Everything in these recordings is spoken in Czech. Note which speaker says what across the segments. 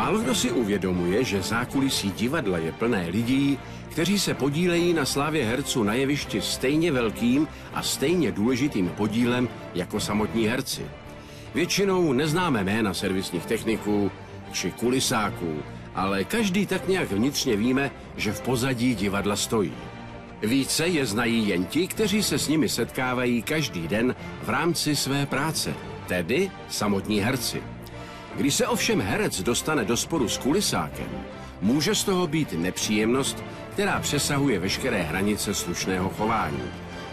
Speaker 1: Málo kdo si uvědomuje, že zákulisí divadla je plné lidí, kteří se podílejí na slávě herců na jevišti stejně velkým a stejně důležitým podílem jako samotní herci. Většinou neznáme jména servisních techniků či kulisáků, ale každý tak nějak vnitřně víme, že v pozadí divadla stojí. Více je znají jen ti, kteří se s nimi setkávají každý den v rámci své práce, tedy samotní herci. Když se ovšem herec dostane do sporu s kulisákem, může z toho být nepříjemnost, která přesahuje veškeré hranice slušného chování.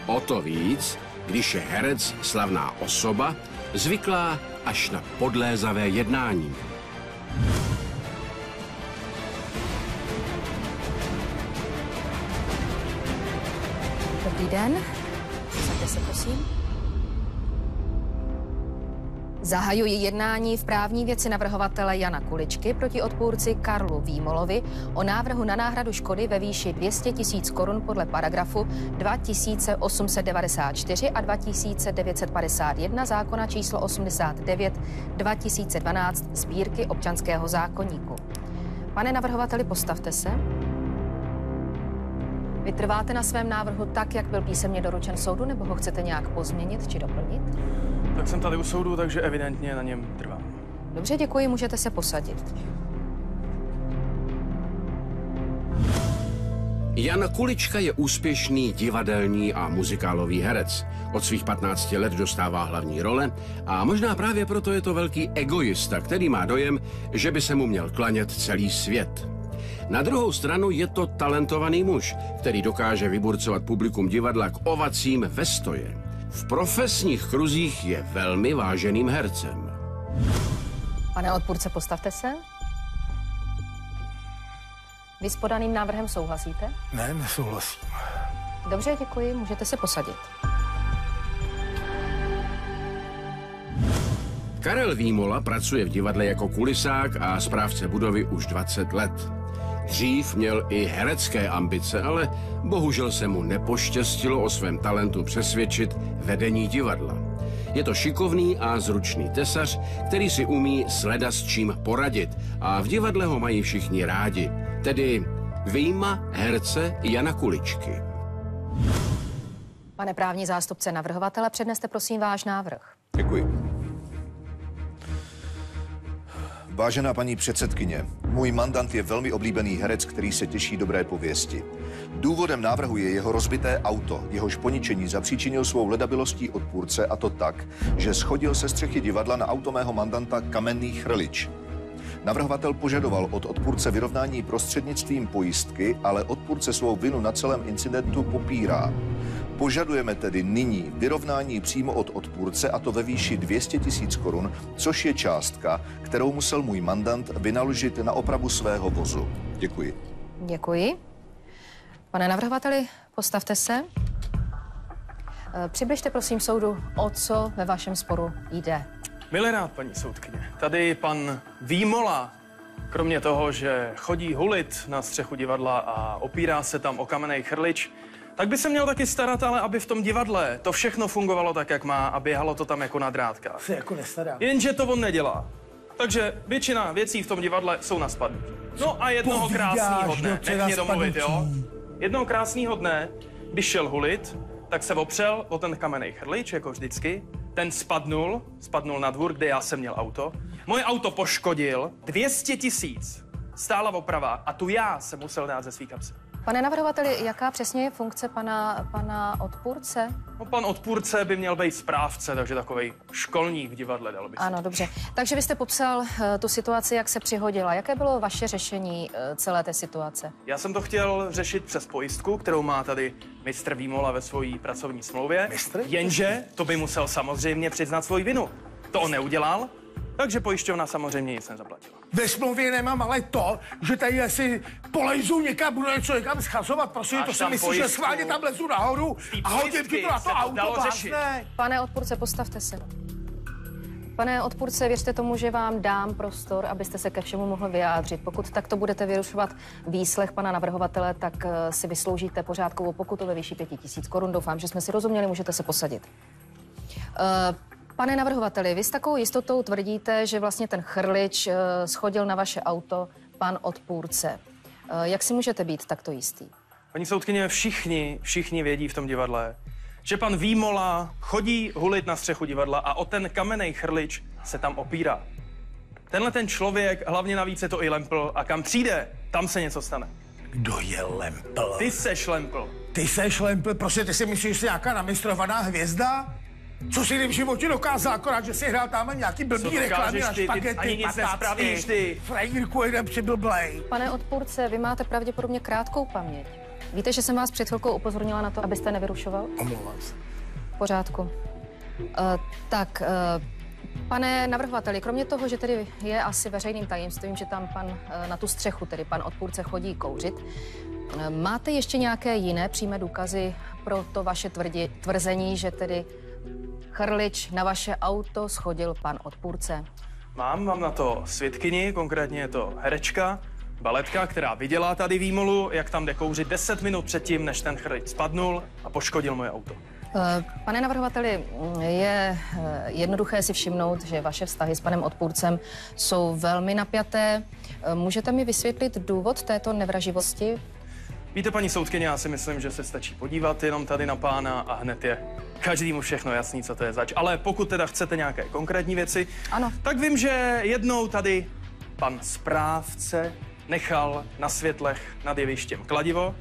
Speaker 1: O to víc, když je herec slavná osoba, zvyklá až na podlézavé jednání.
Speaker 2: Dobrý den. Posaďte se, prosím. Zahajuji jednání v právní věci navrhovatele Jana Kuličky proti odpůrci Karlu Výmolovi o návrhu na náhradu škody ve výši 200 000 korun podle paragrafu 2894 a 2951 zákona číslo 89/2012 Sbírky občanského zákoníku. Pane navrhovateli, postavte se. Vy trváte na svém návrhu tak, jak byl písemně doručen soudu, nebo ho chcete nějak pozměnit či doplnit?
Speaker 3: Tak jsem tady u soudu, takže evidentně na něm trvám.
Speaker 2: Dobře, děkuji, můžete se posadit.
Speaker 1: Jan Kulička je úspěšný divadelní a muzikálový herec. Od svých 15 let dostává hlavní role a možná právě proto je to velký egoista, který má dojem, že by se mu měl klanět celý svět. Na druhou stranu je to talentovaný muž, který dokáže vyburcovat publikum divadla k ovacím ve stoje. V profesních kruzích je velmi váženým hercem.
Speaker 2: Pane odpůrce, postavte se. Vy s podaným návrhem souhlasíte?
Speaker 4: Ne, nesouhlasím.
Speaker 2: Dobře, děkuji, můžete se posadit.
Speaker 1: Karel Výmola pracuje v divadle jako kulisák a správce budovy už 20 let. Dřív měl i herecké ambice, ale bohužel se mu nepoštěstilo o svém talentu přesvědčit vedení divadla. Je to šikovný a zručný tesař, který si umí sleda s čím poradit a v divadle ho mají všichni rádi, tedy vyjma herce Jana Kuličky.
Speaker 2: Pane právní zástupce navrhovatele, předneste prosím váš návrh.
Speaker 5: Děkuji. Vážená paní předsedkyně, můj mandant je velmi oblíbený herec, který se těší dobré pověsti. Důvodem návrhu je jeho rozbité auto, jehož poničení zapříčinil svou ledabilostí odpůrce, a to tak, že schodil se střechy divadla na auto mého mandanta kamenný chrlič. Navrhovatel požadoval od odpůrce vyrovnání prostřednictvím pojistky, ale odpůrce svou vinu na celém incidentu popírá. Požadujeme tedy nyní vyrovnání přímo od odpůrce, a to ve výši 200 000 korun, což je částka, kterou musel můj mandant vynaložit na opravu svého vozu. Děkuji.
Speaker 2: Děkuji. Pane navrhovateli, postavte se. Přibližte prosím soudu, o co ve vašem sporu jde.
Speaker 3: Milerád, paní soudkyně. Tady pan Výmola, kromě toho, že chodí hulit na střechu divadla a opírá se tam o kamenný chrlič, tak by se měl taky starat, ale aby v tom divadle to všechno fungovalo tak, jak má a běhalo to tam jako na drátkách.
Speaker 4: Se jako nestará.
Speaker 3: Jenže to on nedělá. Takže většina věcí v tom divadle jsou na spadnutí. No a jednoho krásného dne, nech mě domluvit, jo? Jednoho krásného dne, když šel hulit, tak se opřel o ten kamenný chrlič, jako vždycky. Ten spadnul na dvůr, kde já jsem měl auto. Moje auto poškodil, 200 000 stála oprava a tu já jsem musel dát ze svý kapsy.
Speaker 2: Pane navrhovateli, jaká přesně je funkce pana odpůrce?
Speaker 3: No, pan odpůrce by měl být správce, takže takovej školník v divadle, dalo by se.
Speaker 2: Ano, dobře. Takže vy jste popsal tu situaci, jak se přihodila. Jaké bylo vaše řešení celé té situace?
Speaker 3: Já jsem to chtěl řešit přes pojistku, kterou má tady mistr Výmola ve své pracovní smlouvě. Jenže to by musel samozřejmě přiznat svoji vinu. To on neudělal, takže pojišťovna samozřejmě nic nezaplatila.
Speaker 4: Ve smlouvě nemám ale to, že tady asi polejzu někam, budu něco někam schazovat, prosím, to si myslím, že schválně tam lezu nahoru a hodím ti to na to auto, básne.
Speaker 2: Pane odpůrce, postavte se. Pane odpůrce, věřte tomu, že vám dám prostor, abyste se ke všemu mohl vyjádřit. Pokud takto budete vyrušovat výslech pana navrhovatele, tak si vysloužíte pořádkovou pokutu ve výši 5 000 korun. Doufám, že jsme si rozuměli, můžete se posadit. Pane navrhovateli, vy s takovou jistotou tvrdíte, že vlastně ten chrlič schodil na vaše auto pan odpůrce. Jak si můžete být takto jistý?
Speaker 3: Paní soudkyně, všichni vědí v tom divadle, že pan Výmola chodí hulit na střechu divadla a o ten kamenný chrlič se tam opírá. Tenhle ten člověk, hlavně navíc je to i lempl, a kam přijde, tam se něco stane.
Speaker 4: Kdo je lempl?
Speaker 3: Ty seš lempl.
Speaker 4: Ty seš lempl? Prostě ty si myslíš, že jsi nějaká namistrovaná hvězda? Co jsi v životě dokázal, akorát, že jsi hrál tam nějaký blbý reklamy na špagety,
Speaker 3: ani nic nespravíš, ty.
Speaker 4: Frajírku jeden přiblblej.
Speaker 2: Pane odpůrce, vy máte pravděpodobně krátkou paměť. Víte, že jsem vás před chvilkou upozornila na to, abyste nevyrušoval?
Speaker 4: Omlouvám se.
Speaker 2: V pořádku. Pane navrhovateli, kromě toho, že tedy je asi veřejným tajemstvím, že tam pan na tu střechu, tedy pan odpůrce, chodí kouřit, máte ještě nějaké jiné přímé důkazy pro to vaše tvrzení, že tedy chrlič na vaše auto schodil pan odpůrce?
Speaker 3: Mám na to svědkyni, konkrétně je to herečka, baletka, která viděla tady Výmolu, jak tam jde kouřit 10 minut předtím, než ten chrlič spadnul a poškodil moje auto.
Speaker 2: Pane navrhovateli, je jednoduché si všimnout, že vaše vztahy s panem odpůrcem jsou velmi napjaté. Můžete mi vysvětlit důvod této nevraživosti?
Speaker 3: Víte, paní soudkyně, já si myslím, že se stačí podívat jenom tady na pána a hned je každému všechno jasný, co to je zač. Ale pokud teda chcete nějaké konkrétní věci,
Speaker 2: ano,
Speaker 3: tak vím, že jednou tady pan správce nechal na světlech nad jevištěm kladivo.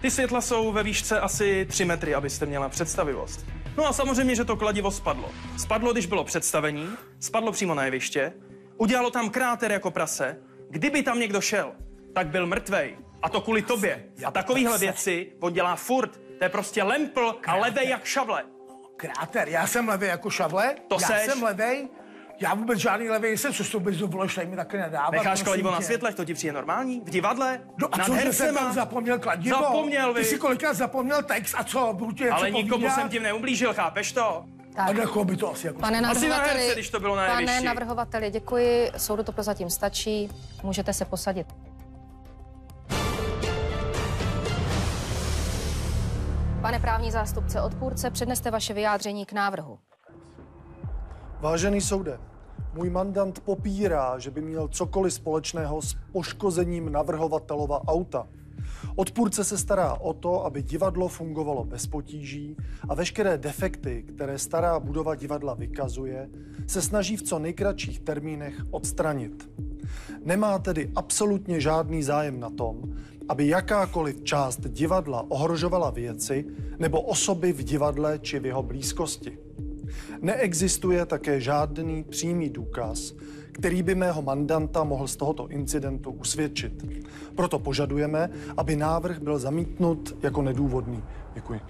Speaker 3: Ty světla jsou ve výšce asi 3 metry, abyste měla představivost. No a samozřejmě, že to kladivo spadlo. Spadlo, když bylo představení, spadlo přímo na jeviště, udělalo tam kráter jako prase. Kdyby tam někdo šel, tak byl mrtvej. A to kvůli tobě. A takovýhle věci on dělá furt. To je prostě lempl a levej jak šavle.
Speaker 4: Kráter, já jsem levej jako šavle?
Speaker 3: Já
Speaker 4: jsem levej? Já vůbec žádný levej nejsem, co s tou bez dovoleš, tady mi taky nedávat.
Speaker 3: Necháš kladivo na světlech, to ti přijde normální? V divadle?
Speaker 4: No a co, že jsem tam zapomněl kladivo?
Speaker 3: Zapomněl,
Speaker 4: Ty jsi kolikrát zapomněl text a co? Budu tě
Speaker 3: ale nikomu jsem tím neublížil, chápeš to?
Speaker 4: Tak. A jako by to asi jako...
Speaker 2: Pane navrhovateli,
Speaker 3: když to bylo na jevišti.
Speaker 2: Pane navrhovateli, děkuji, soudu to prozatím stačí, můžete se posadit. Pane právní zástupce odpůrce, předneste vaše vyjádření k návrhu.
Speaker 6: Vážený soude, můj mandant popírá, že by měl cokoliv společného s poškozením navrhovatelova auta. Odpůrce se stará o to, aby divadlo fungovalo bez potíží a veškeré defekty, které stará budova divadla vykazuje, se snaží v co nejkratších termínech odstranit. Nemá tedy absolutně žádný zájem na tom, aby jakákoliv část divadla ohrožovala věci nebo osoby v divadle či v jeho blízkosti. Neexistuje také žádný přímý důkaz, který by mého mandanta mohl z tohoto incidentu usvědčit. Proto požadujeme, aby návrh byl zamítnut jako nedůvodný. Děkuji.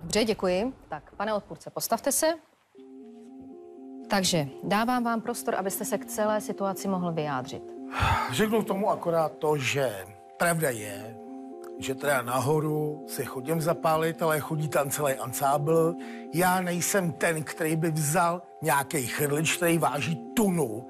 Speaker 2: Dobře, děkuji. Tak, pane odpůrce, postavte se. Takže dávám vám prostor, abyste se k celé situaci mohl vyjádřit.
Speaker 4: Řeknu k tomu akorát to, že pravda je, že teda nahoru si chodím zapálit, ale chodí tam celý ansábl. Já nejsem ten, který by vzal nějaký chrlič, který váží tunu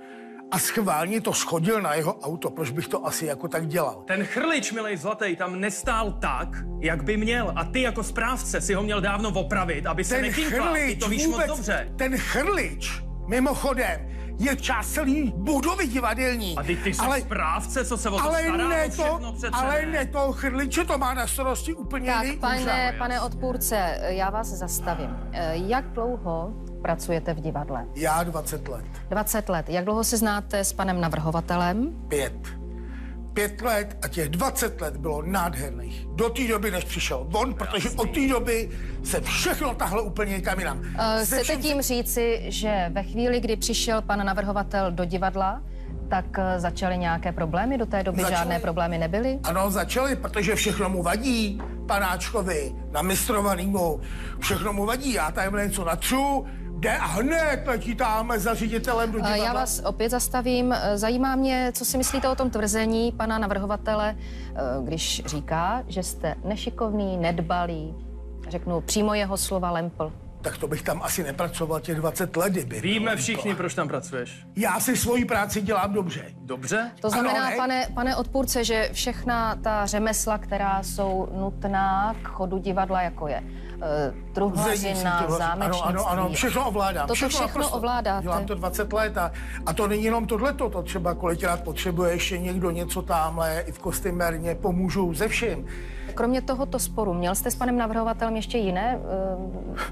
Speaker 4: a schválně to schodil na jeho auto. Proč bych to asi jako tak dělal?
Speaker 3: Ten chrlič, milej zlatý, tam nestál tak, jak by měl. A ty jako správce si ho měl dávno opravit, aby se nekynkla. Ty to víš moc dobře.
Speaker 4: Ten chrlič, mimochodem, je část celý budovy divadelní.
Speaker 3: A ty jsi správce, co se o to stará, všechno přece.
Speaker 4: Ale ne to chrliče, to má na starosti úplně jiný
Speaker 2: úřad. Pane odpůrce, já vás zastavím. Jak dlouho pracujete v divadle?
Speaker 4: Já 20 let.
Speaker 2: 20 let. Jak dlouho se znáte s panem navrhovatelem?
Speaker 4: 5 let a těch 20 let bylo nádherných. Do té doby, než přišel on, protože od té doby se všechno tahlo úplně někam jinam.
Speaker 2: Chcete tím říci, že ve chvíli, kdy přišel pan navrhovatel do divadla, tak začaly nějaké problémy? Do té doby žádné problémy nebyly?
Speaker 4: Ano, začaly, protože všechno mu vadí, panáčkovi, namistrovanýmu, všechno mu vadí. Já tady něco natřu, jde a hned letí táme za ředitelem do divadla.
Speaker 2: Já vás opět zastavím. Zajímá mě, co si myslíte o tom tvrzení pana navrhovatele, když říká, že jste nešikovný, nedbalý, řeknu přímo jeho slova lempl.
Speaker 4: Tak to bych tam asi nepracoval těch 20 let, kdyby.
Speaker 3: Víme všichni, proč tam pracuješ.
Speaker 4: Já si svoji práci dělám dobře.
Speaker 3: Dobře?
Speaker 2: To znamená, pane odpůrce, že všechna ta řemesla, která jsou nutná k chodu divadla, jako je truhlařina, zámečnictví.
Speaker 4: Ano, všechno ovládám.
Speaker 2: Toto všechno ovládáte.
Speaker 4: Dělám to 20 let a to není jenom tohleto, to třeba kolikrát potřebuje ještě někdo něco tamhle, i v kostymérně pomůžu ze vším.
Speaker 2: Kromě tohoto sporu, měl jste s panem navrhovatelem ještě jiné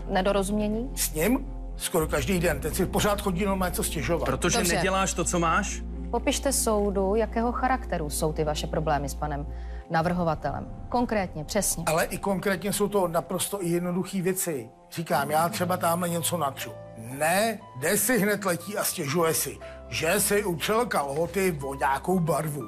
Speaker 2: nedorozumění?
Speaker 4: S ním? Skoro každý den. Teď si pořád chodí normálně co stěžovat.
Speaker 3: Protože
Speaker 2: Dobře.
Speaker 3: neděláš to, co máš?
Speaker 2: Popište soudu, jakého charakteru jsou ty vaše problémy s panem navrhovatelem. Konkrétně, přesně.
Speaker 4: Ale i konkrétně jsou to naprosto i jednoduché věci. Říkám, já třeba tamhle něco natřu. Ne, jde si hned letí a stěžuje si, že si utřel kalhoty o nějakou barvu.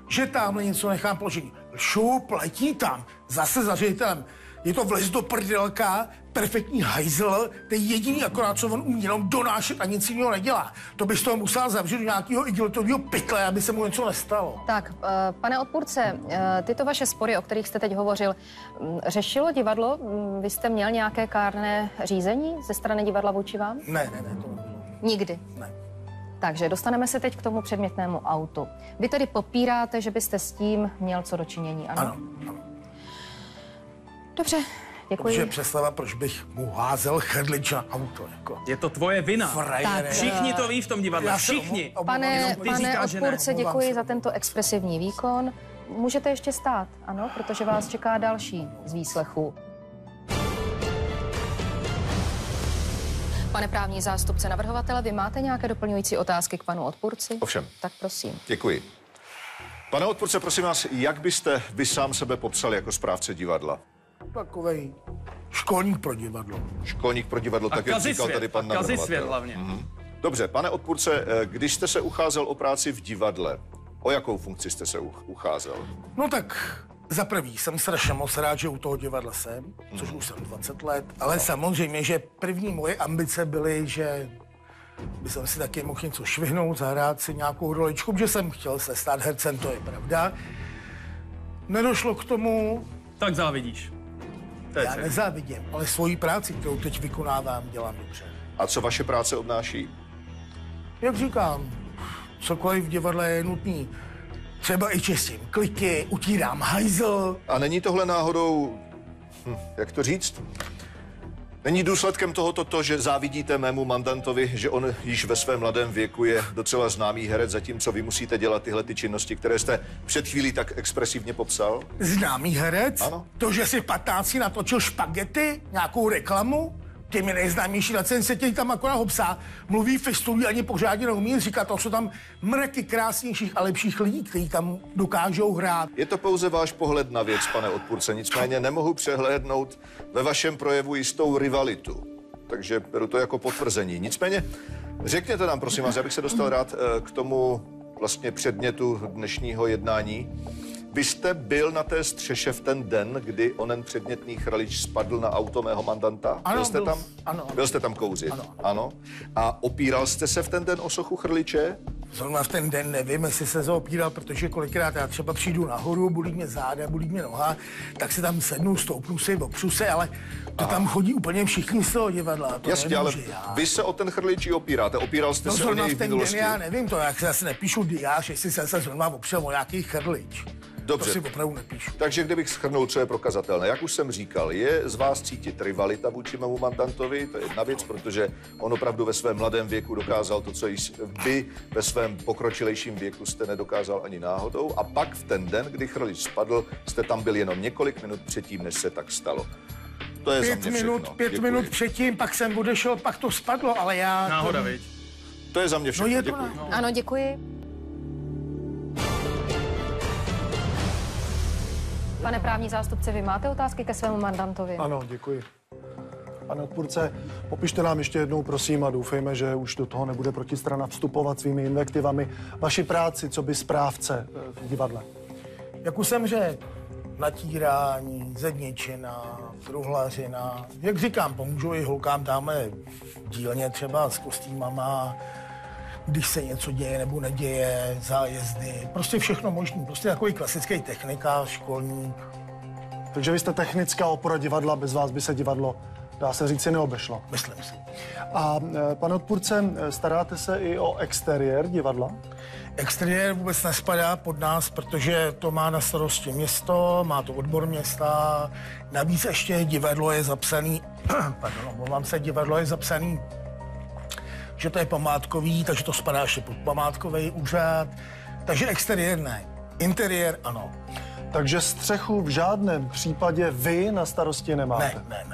Speaker 4: Že tamhle něco nechám položit. Šup, letí tam, zase za ředitelem. Je to vlez do prdelka, perfektní hajzl, to je jediný akorát, co on umí jenom donášet a nic jiného nedělá. To bys toho musel zavřít do nějakého igelitového pytle, aby se mu něco nestalo.
Speaker 2: Tak, pane odpůrce, tyto vaše spory, o kterých jste teď hovořil, řešilo divadlo? Vy jste měl nějaké kárné řízení ze strany divadla vůči vám?
Speaker 4: Ne, to nebylo.
Speaker 2: Nikdy?
Speaker 4: Ne.
Speaker 2: Takže dostaneme se teď k tomu předmětnému autu. Vy tedy popíráte, že byste s tím měl co dočinění, ano?
Speaker 4: Ano.
Speaker 2: Dobře, děkuji.
Speaker 4: Protože představa, proč bych mu házel chrlič na auto, jako.
Speaker 3: Je to tvoje vina.
Speaker 4: Frajere.
Speaker 2: Tak,
Speaker 3: Všichni to ví v tom divadle, všichni.
Speaker 2: Pane
Speaker 3: říkáš, že ne.
Speaker 2: odpůrce,
Speaker 4: Omlouvám
Speaker 2: děkuji
Speaker 4: se.
Speaker 2: za tento expresivní výkon. Můžete ještě stát, ano, protože vás čeká další z výslechů. Pane právní zástupce navrhovatele, vy máte nějaké doplňující otázky k panu odpůrci?
Speaker 5: Ovšem.
Speaker 2: Tak prosím.
Speaker 5: Děkuji. Pane odpůrce, prosím vás, jak byste vy sám sebe popsal jako správce divadla?
Speaker 4: Takovej školník pro divadlo.
Speaker 5: Školník pro divadlo, tak jak říkal tady pan navrhovatel.
Speaker 3: Kazisvět hlavně.
Speaker 5: Dobře, pane odpůrce, když jste se ucházel o práci v divadle, o jakou funkci jste se ucházel?
Speaker 4: No tak za prvý jsem strašně moc rád, že u toho divadla jsem, což už jsem 20 let, ale samozřejmě, že první moje ambice byly, že by jsem si taky mohl něco švihnout, zahrát si nějakou roličku, že jsem chtěl se stát hercem, to je pravda. Nedošlo k tomu,
Speaker 3: Tak závidíš. To je
Speaker 4: já
Speaker 3: celé.
Speaker 4: nezávidím, ale svoji práci, kterou teď vykonávám, dělám dobře.
Speaker 5: A co vaše práce obnáší?
Speaker 4: Jak říkám, cokoliv v divadle je nutný. Třeba i čistím kliky, utírám hajzl.
Speaker 5: A není tohle náhodou, jak to říct? Není důsledkem tohoto to, že závidíte mému mandantovi, že on již ve svém mladém věku je docela známý herec, zatímco vy musíte dělat tyhle ty činnosti, které jste před chvílí tak expresivně popsal?
Speaker 4: Známý herec?
Speaker 5: Ano.
Speaker 4: To, že si v 15 natočil špagety, nějakou reklamu? Ty mi nejznámější na scéně, který tam akorát hopsá, mluví fistulí, ani pořádně neumí říkat, to jsou tam mraky krásnějších a lepších lidí, kteří tam dokážou hrát.
Speaker 5: Je to pouze váš pohled na věc, pane odpůrce, nicméně nemohu přehlédnout ve vašem projevu jistou rivalitu. Takže beru to jako potvrzení. Nicméně řekněte nám, prosím vás, já bych se dostal rád k tomu vlastně předmětu dnešního jednání. Vy jste byl na té střeše v ten den, kdy onen předmětný chrlič spadl na auto mého mandanta?
Speaker 4: Ano,
Speaker 5: byl jste
Speaker 4: byl-
Speaker 5: tam?
Speaker 4: ano.
Speaker 5: Byl jste tam kouřit?
Speaker 4: Ano.
Speaker 5: Ano. A opíral jste se v ten den o sochu chrliče?
Speaker 4: Zrovna v ten den nevím, jestli se zaopíral, protože kolikrát já třeba přijdu nahoru, bolí mě záda, bolí mě noha, tak si tam sednu, stoupnu si, opřu se, ale to tam chodí úplně všichni z toho divadla. To
Speaker 5: Jasně, ale
Speaker 4: nemůže já.
Speaker 5: vy se o ten chrlič i opíráte. Opíral jste
Speaker 4: No
Speaker 5: se o
Speaker 4: zrovna
Speaker 5: něj
Speaker 4: v
Speaker 5: v
Speaker 4: ten den
Speaker 5: minulosti?
Speaker 4: já nevím, to jak se zase nepíšu diář, jestli jsem se zrovna opřel o nějaký chrlič.
Speaker 5: Dobře.
Speaker 4: To si opravdu nepíšu.
Speaker 5: Takže kdybych shrnul, co je prokazatelné, jak už jsem říkal, je z vás cítit rivalita vůči mému mandantovi, to je jedna věc, protože on opravdu ve svém mladém věku dokázal to, co vy ve svém pokročilejším věku jste nedokázal ani náhodou. A pak v ten den, kdy chrlič spadl, jste tam byl jenom několik minut předtím, než se tak stalo. To je za mě všechno.
Speaker 4: Pět
Speaker 5: Děkuji.
Speaker 4: minut předtím, pak jsem odešel, pak to spadlo, ale já...
Speaker 3: Náhoda, viď?
Speaker 5: To je za mě všechno.
Speaker 4: No je to
Speaker 5: Děkuji.
Speaker 2: Ano, děkuji. Pane právní zástupce, vy máte otázky ke svému mandantovi?
Speaker 6: Ano, děkuji. Pane odpůrce, popište nám ještě jednou, prosím, a doufejme, že už do toho nebude protistrana vstupovat svými invektivami, vaši práci, co by správce v divadle.
Speaker 4: Jak už jsem řekl, natírání, zedničina, truhlařina. Jak říkám, pomůžu i holkám tamhle v dílně třeba s kostýmama, když se něco děje nebo neděje, zájezdy, prostě všechno možný. Prostě takový klasický technika, školník.
Speaker 6: Takže vy jste technická opora divadla, bez vás by se divadlo dá se říct, si neobešlo.
Speaker 4: Myslím si.
Speaker 6: A pane odpůrce, staráte se i o exteriér divadla?
Speaker 4: Exteriér vůbec nespadá pod nás, protože to má na starosti město, má to odbor města, navíc ještě divadlo je zapsaný, divadlo je zapsaný, že to je památkový, takže to spadá ještě pod památkový úřad, takže exteriér ne, interiér ano.
Speaker 6: Takže střechu v žádném případě vy na starosti nemáte?
Speaker 4: Ne.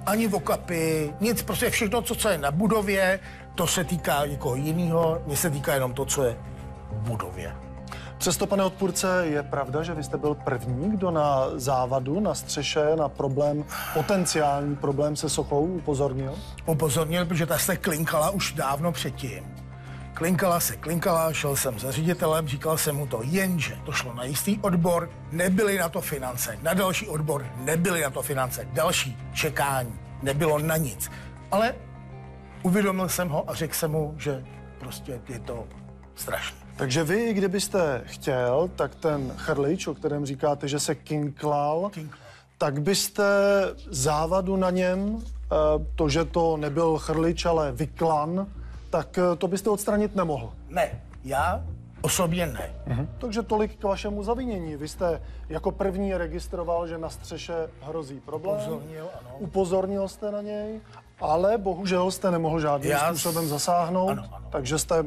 Speaker 4: Ani okapy, nic, prostě všechno, co je na budově, to se týká někoho jiného, mně se týká jenom to, co je v budově.
Speaker 6: Přesto, pane odpůrce, je pravda, že vy jste byl první, kdo na závadu, na střeše, na problém, potenciální problém se sochou upozornil?
Speaker 4: Upozornil, protože ta se klinkala už dávno předtím. Klinkala, šel jsem za ředitelem, říkal jsem mu to, jenže to šlo na jistý odbor, nebyly na to finance, na další odbor nebyly na to finance, další čekání, nebylo na nic. Ale uvědomil jsem ho a řekl jsem mu, že prostě je to strašné.
Speaker 6: Takže vy, kdybyste chtěl, tak ten chrlič, o kterém říkáte, že se kinklal, tak byste závadu na něm, to, že to nebyl chrlič, ale vyklan, tak to byste odstranit nemohl.
Speaker 4: Ne, já osobně ne.
Speaker 6: Takže tolik k vašemu zavinění. Vy jste jako první registroval, že na střeše hrozí problém. Upozornil jste na něj, ale bohužel jste nemohl žádným způsobem zasáhnout. Ano. Takže jste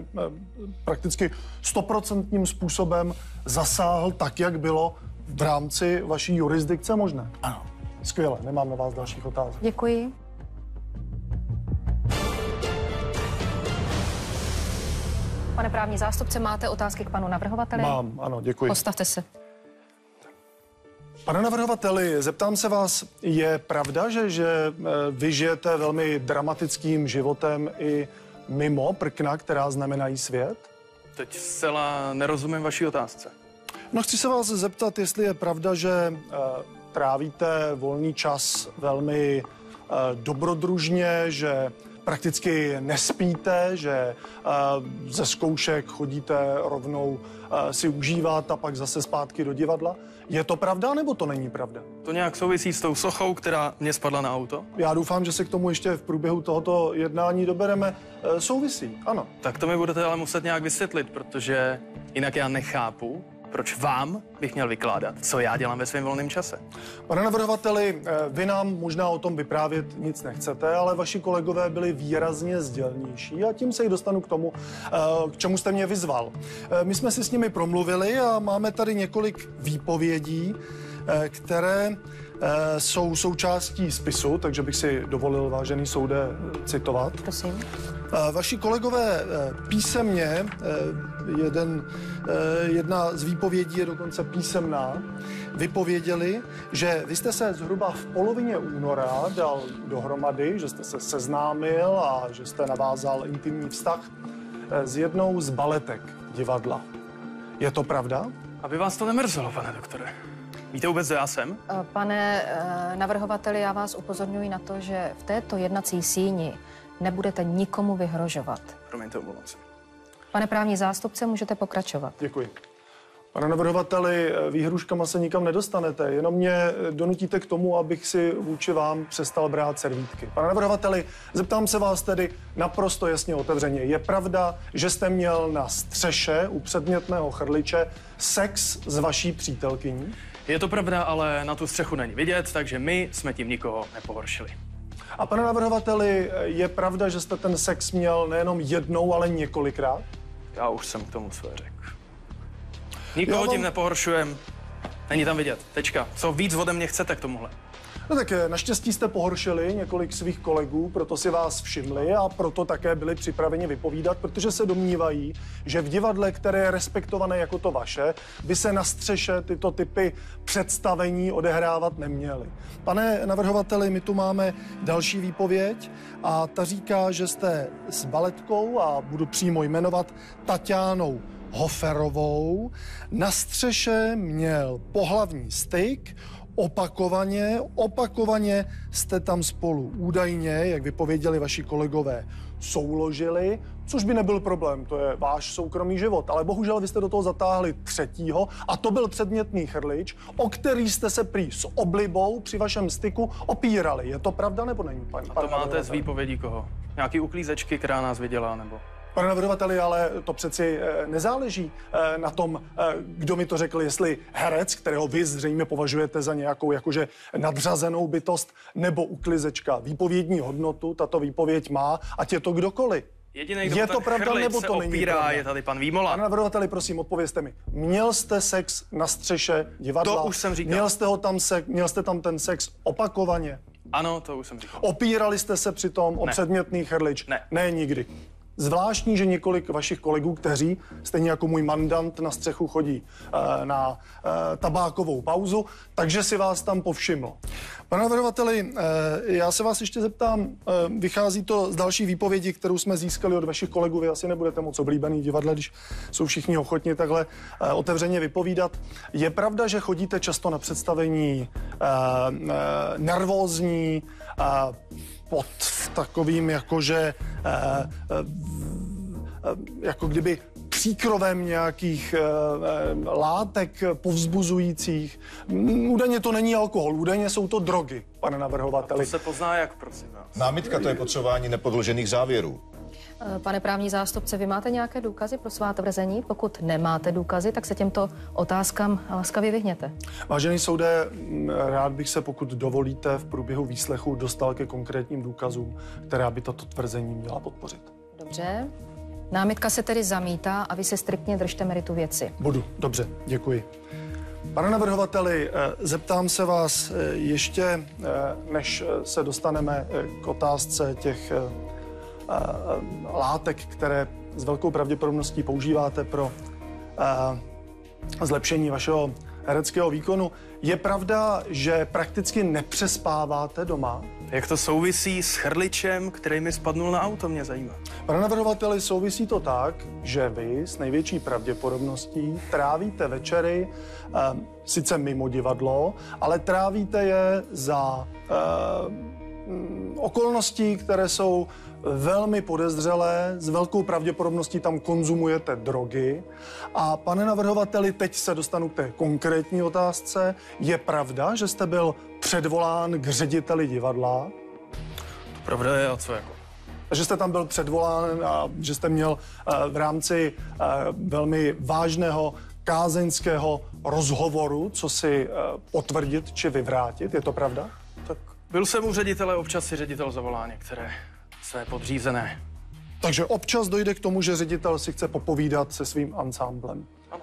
Speaker 6: prakticky 100% způsobem zasáhl tak, jak bylo v rámci vaší jurisdikce možné.
Speaker 4: Ano.
Speaker 6: Skvěle, nemám na vás dalších otázek.
Speaker 2: Děkuji. Pane právní zástupce, máte otázky k panu navrhovateli?
Speaker 6: Mám, ano, děkuji.
Speaker 2: Postavte se.
Speaker 6: Pane navrhovateli, zeptám se vás, je pravda, že vy žijete velmi dramatickým životem i mimo prkna, která znamenají svět?
Speaker 3: Teď zcela nerozumím vaší otázce.
Speaker 6: No, chci se vás zeptat, jestli je pravda, že trávíte volný čas velmi dobrodružně, že prakticky nespíte, že ze zkoušek chodíte rovnou si užívat a pak zase zpátky do divadla. Je to pravda, nebo to není pravda?
Speaker 3: To nějak souvisí s tou sochou, která mě spadla na auto?
Speaker 6: Já doufám, že se k tomu ještě v průběhu tohoto jednání dobereme. Souvisí, ano.
Speaker 3: Tak to mi budete ale muset nějak vysvětlit, protože jinak já nechápu, proč vám bych měl vykládat, co já dělám ve svém volném čase.
Speaker 6: Pane navrhovateli, vy nám možná o tom vyprávět nic nechcete, ale vaši kolegové byli výrazně sdělnější a tím se i dostanu k tomu, k čemu jste mě vyzval. My jsme si s nimi promluvili a máme tady několik výpovědí, které jsou součástí spisu, takže bych si dovolil, vážený soude, citovat.
Speaker 2: Prosím.
Speaker 6: Vaši kolegové písemně, jedna z výpovědí je dokonce písemná, vypověděli, že vy jste se zhruba v polovině února dal dohromady, že jste se seznámil a že jste navázal intimní vztah s jednou z baletek divadla. Je to pravda?
Speaker 3: Aby vás to nemrzelo, pane doktore. Víte vůbec, kdo já jsem?
Speaker 2: Pane navrhovateli, já vás upozorňuji na to, že v této jednací síni nebudete nikomu vyhrožovat.
Speaker 3: Promiňte, omlouvám se.
Speaker 2: Pane právní zástupce, můžete pokračovat.
Speaker 6: Děkuji. Pane navrhovateli, výhruškama se nikam nedostanete, jenom mě donutíte k tomu, abych si vůči vám přestal brát servítky. Pane navrhovateli, zeptám se vás tedy naprosto jasně otevřeně. Je pravda, že jste měl na střeše u předmětného chrliče sex s vaší přítelkyní?
Speaker 3: Je to pravda, ale na tu střechu není vidět, takže my jsme tím nikoho nepohoršili.
Speaker 6: A pane navrhovateli, je pravda, že jste ten sex měl nejenom jednou, ale několikrát?
Speaker 3: Já už jsem k tomu své řekl. Nikoho tím nepohoršujem. Není tam vidět. Tečka. Co víc ode mě chcete k tomuhle?
Speaker 6: No tak naštěstí jste pohoršili několik svých kolegů, proto si vás všimli a proto také byli připraveni vypovídat, protože se domnívají, že v divadle, které je respektované jako to vaše, by se na střeše tyto typy představení odehrávat neměly. Pane navrhovateli, my tu máme další výpověď a ta říká, že jste s baletkou, a budu přímo jmenovat, Tatianou Hoferovou, na střeše měl pohlavní styk. Opakovaně jste tam spolu údajně, jak vypověděli vaši kolegové, souložili. což by nebyl problém, to je váš soukromý život, ale bohužel vy jste do toho zatáhli třetího a to byl předmětný chrlič, o který jste se prý s oblibou při vašem styku opírali. Je to pravda nebo není,
Speaker 3: A to máte z výpovědí koho? Nějaký uklízečky, která nás viděla, nebo?
Speaker 6: Pane navrhovateli, ale to přeci nezáleží na tom, kdo mi to řekl, jestli herec, kterého vy zřejmě považujete za nějakou jakože nadřazenou bytost, nebo uklizečka. Výpovědní hodnotu tato výpověď má, ať je to kdokoliv.
Speaker 3: Jediný, kdo ten chrlič se opírá, je tady pan Výmola.
Speaker 6: Pane navrhovateli, prosím, odpovězte mi. Měl jste sex na střeše divadla?
Speaker 3: To už jsem říkal.
Speaker 6: Měl jste tam ten sex opakovaně?
Speaker 3: Ano, to už jsem říkal.
Speaker 6: Opírali jste se přitom o předmětný chrlič?
Speaker 3: Ne.
Speaker 6: Ne, nikdy. Zvláštní, že několik vašich kolegů, kteří, stejně jako můj mandant, na střechu chodí na tabákovou pauzu, takže si vás tam povšiml. Pane navrhovateli, já se vás ještě zeptám, vychází to z další výpovědi, kterou jsme získali od vašich kolegů, vy asi nebudete moc oblíbený v divadle, když jsou všichni ochotni takhle otevřeně vypovídat. Je pravda, že chodíte často na představení nervózní, pod takovým jakože jako kdyby příkrovem nějakých látek povzbuzujících. Údajně to není alkohol, údajně jsou to drogy, pane navrhovateli.
Speaker 3: A to se pozná jak, prosím vás?
Speaker 5: Námitka, to je potřebování nepodložených závěrů.
Speaker 2: Pane právní zástupce, vy máte nějaké důkazy pro svá tvrzení? Pokud nemáte důkazy, tak se těmto otázkám laskavě vyhněte.
Speaker 6: Vážený soude, rád bych se, pokud dovolíte, v průběhu výslechu dostal ke konkrétním důkazům, která by toto tvrzení měla podpořit.
Speaker 2: Dobře. Námitka se tedy zamítá a vy se striktně držte meritu věci.
Speaker 6: Budu, dobře, děkuji. Pane navrhovateli, zeptám se vás ještě, než se dostaneme k otázce těch látek, které s velkou pravděpodobností používáte pro zlepšení vašeho hereckého výkonu. Je pravda, že prakticky nepřespáváte doma?
Speaker 3: Jak to souvisí s chrličem, který mi spadnul na auto, mě zajímá.
Speaker 6: Pane navrhovateli, souvisí to tak, že vy s největší pravděpodobností trávíte večery sice mimo divadlo, ale trávíte je za okolností, které jsou velmi podezřelé, s velkou pravděpodobností tam konzumujete drogy. A pane navrhovateli, teď se dostanu k té konkrétní otázce. Je pravda, že jste byl předvolán k řediteli divadla?
Speaker 3: To pravda je, a co jako?
Speaker 6: Že jste tam byl předvolán a že jste měl v rámci velmi vážného kázeňského rozhovoru, co si potvrdit či vyvrátit, je to pravda?
Speaker 3: Tak byl jsem u ředitele, občas si ředitel zavolá některé své podřízené.
Speaker 6: Takže občas dojde k tomu, že ředitel si chce popovídat se svým ansámblem.
Speaker 3: Ano.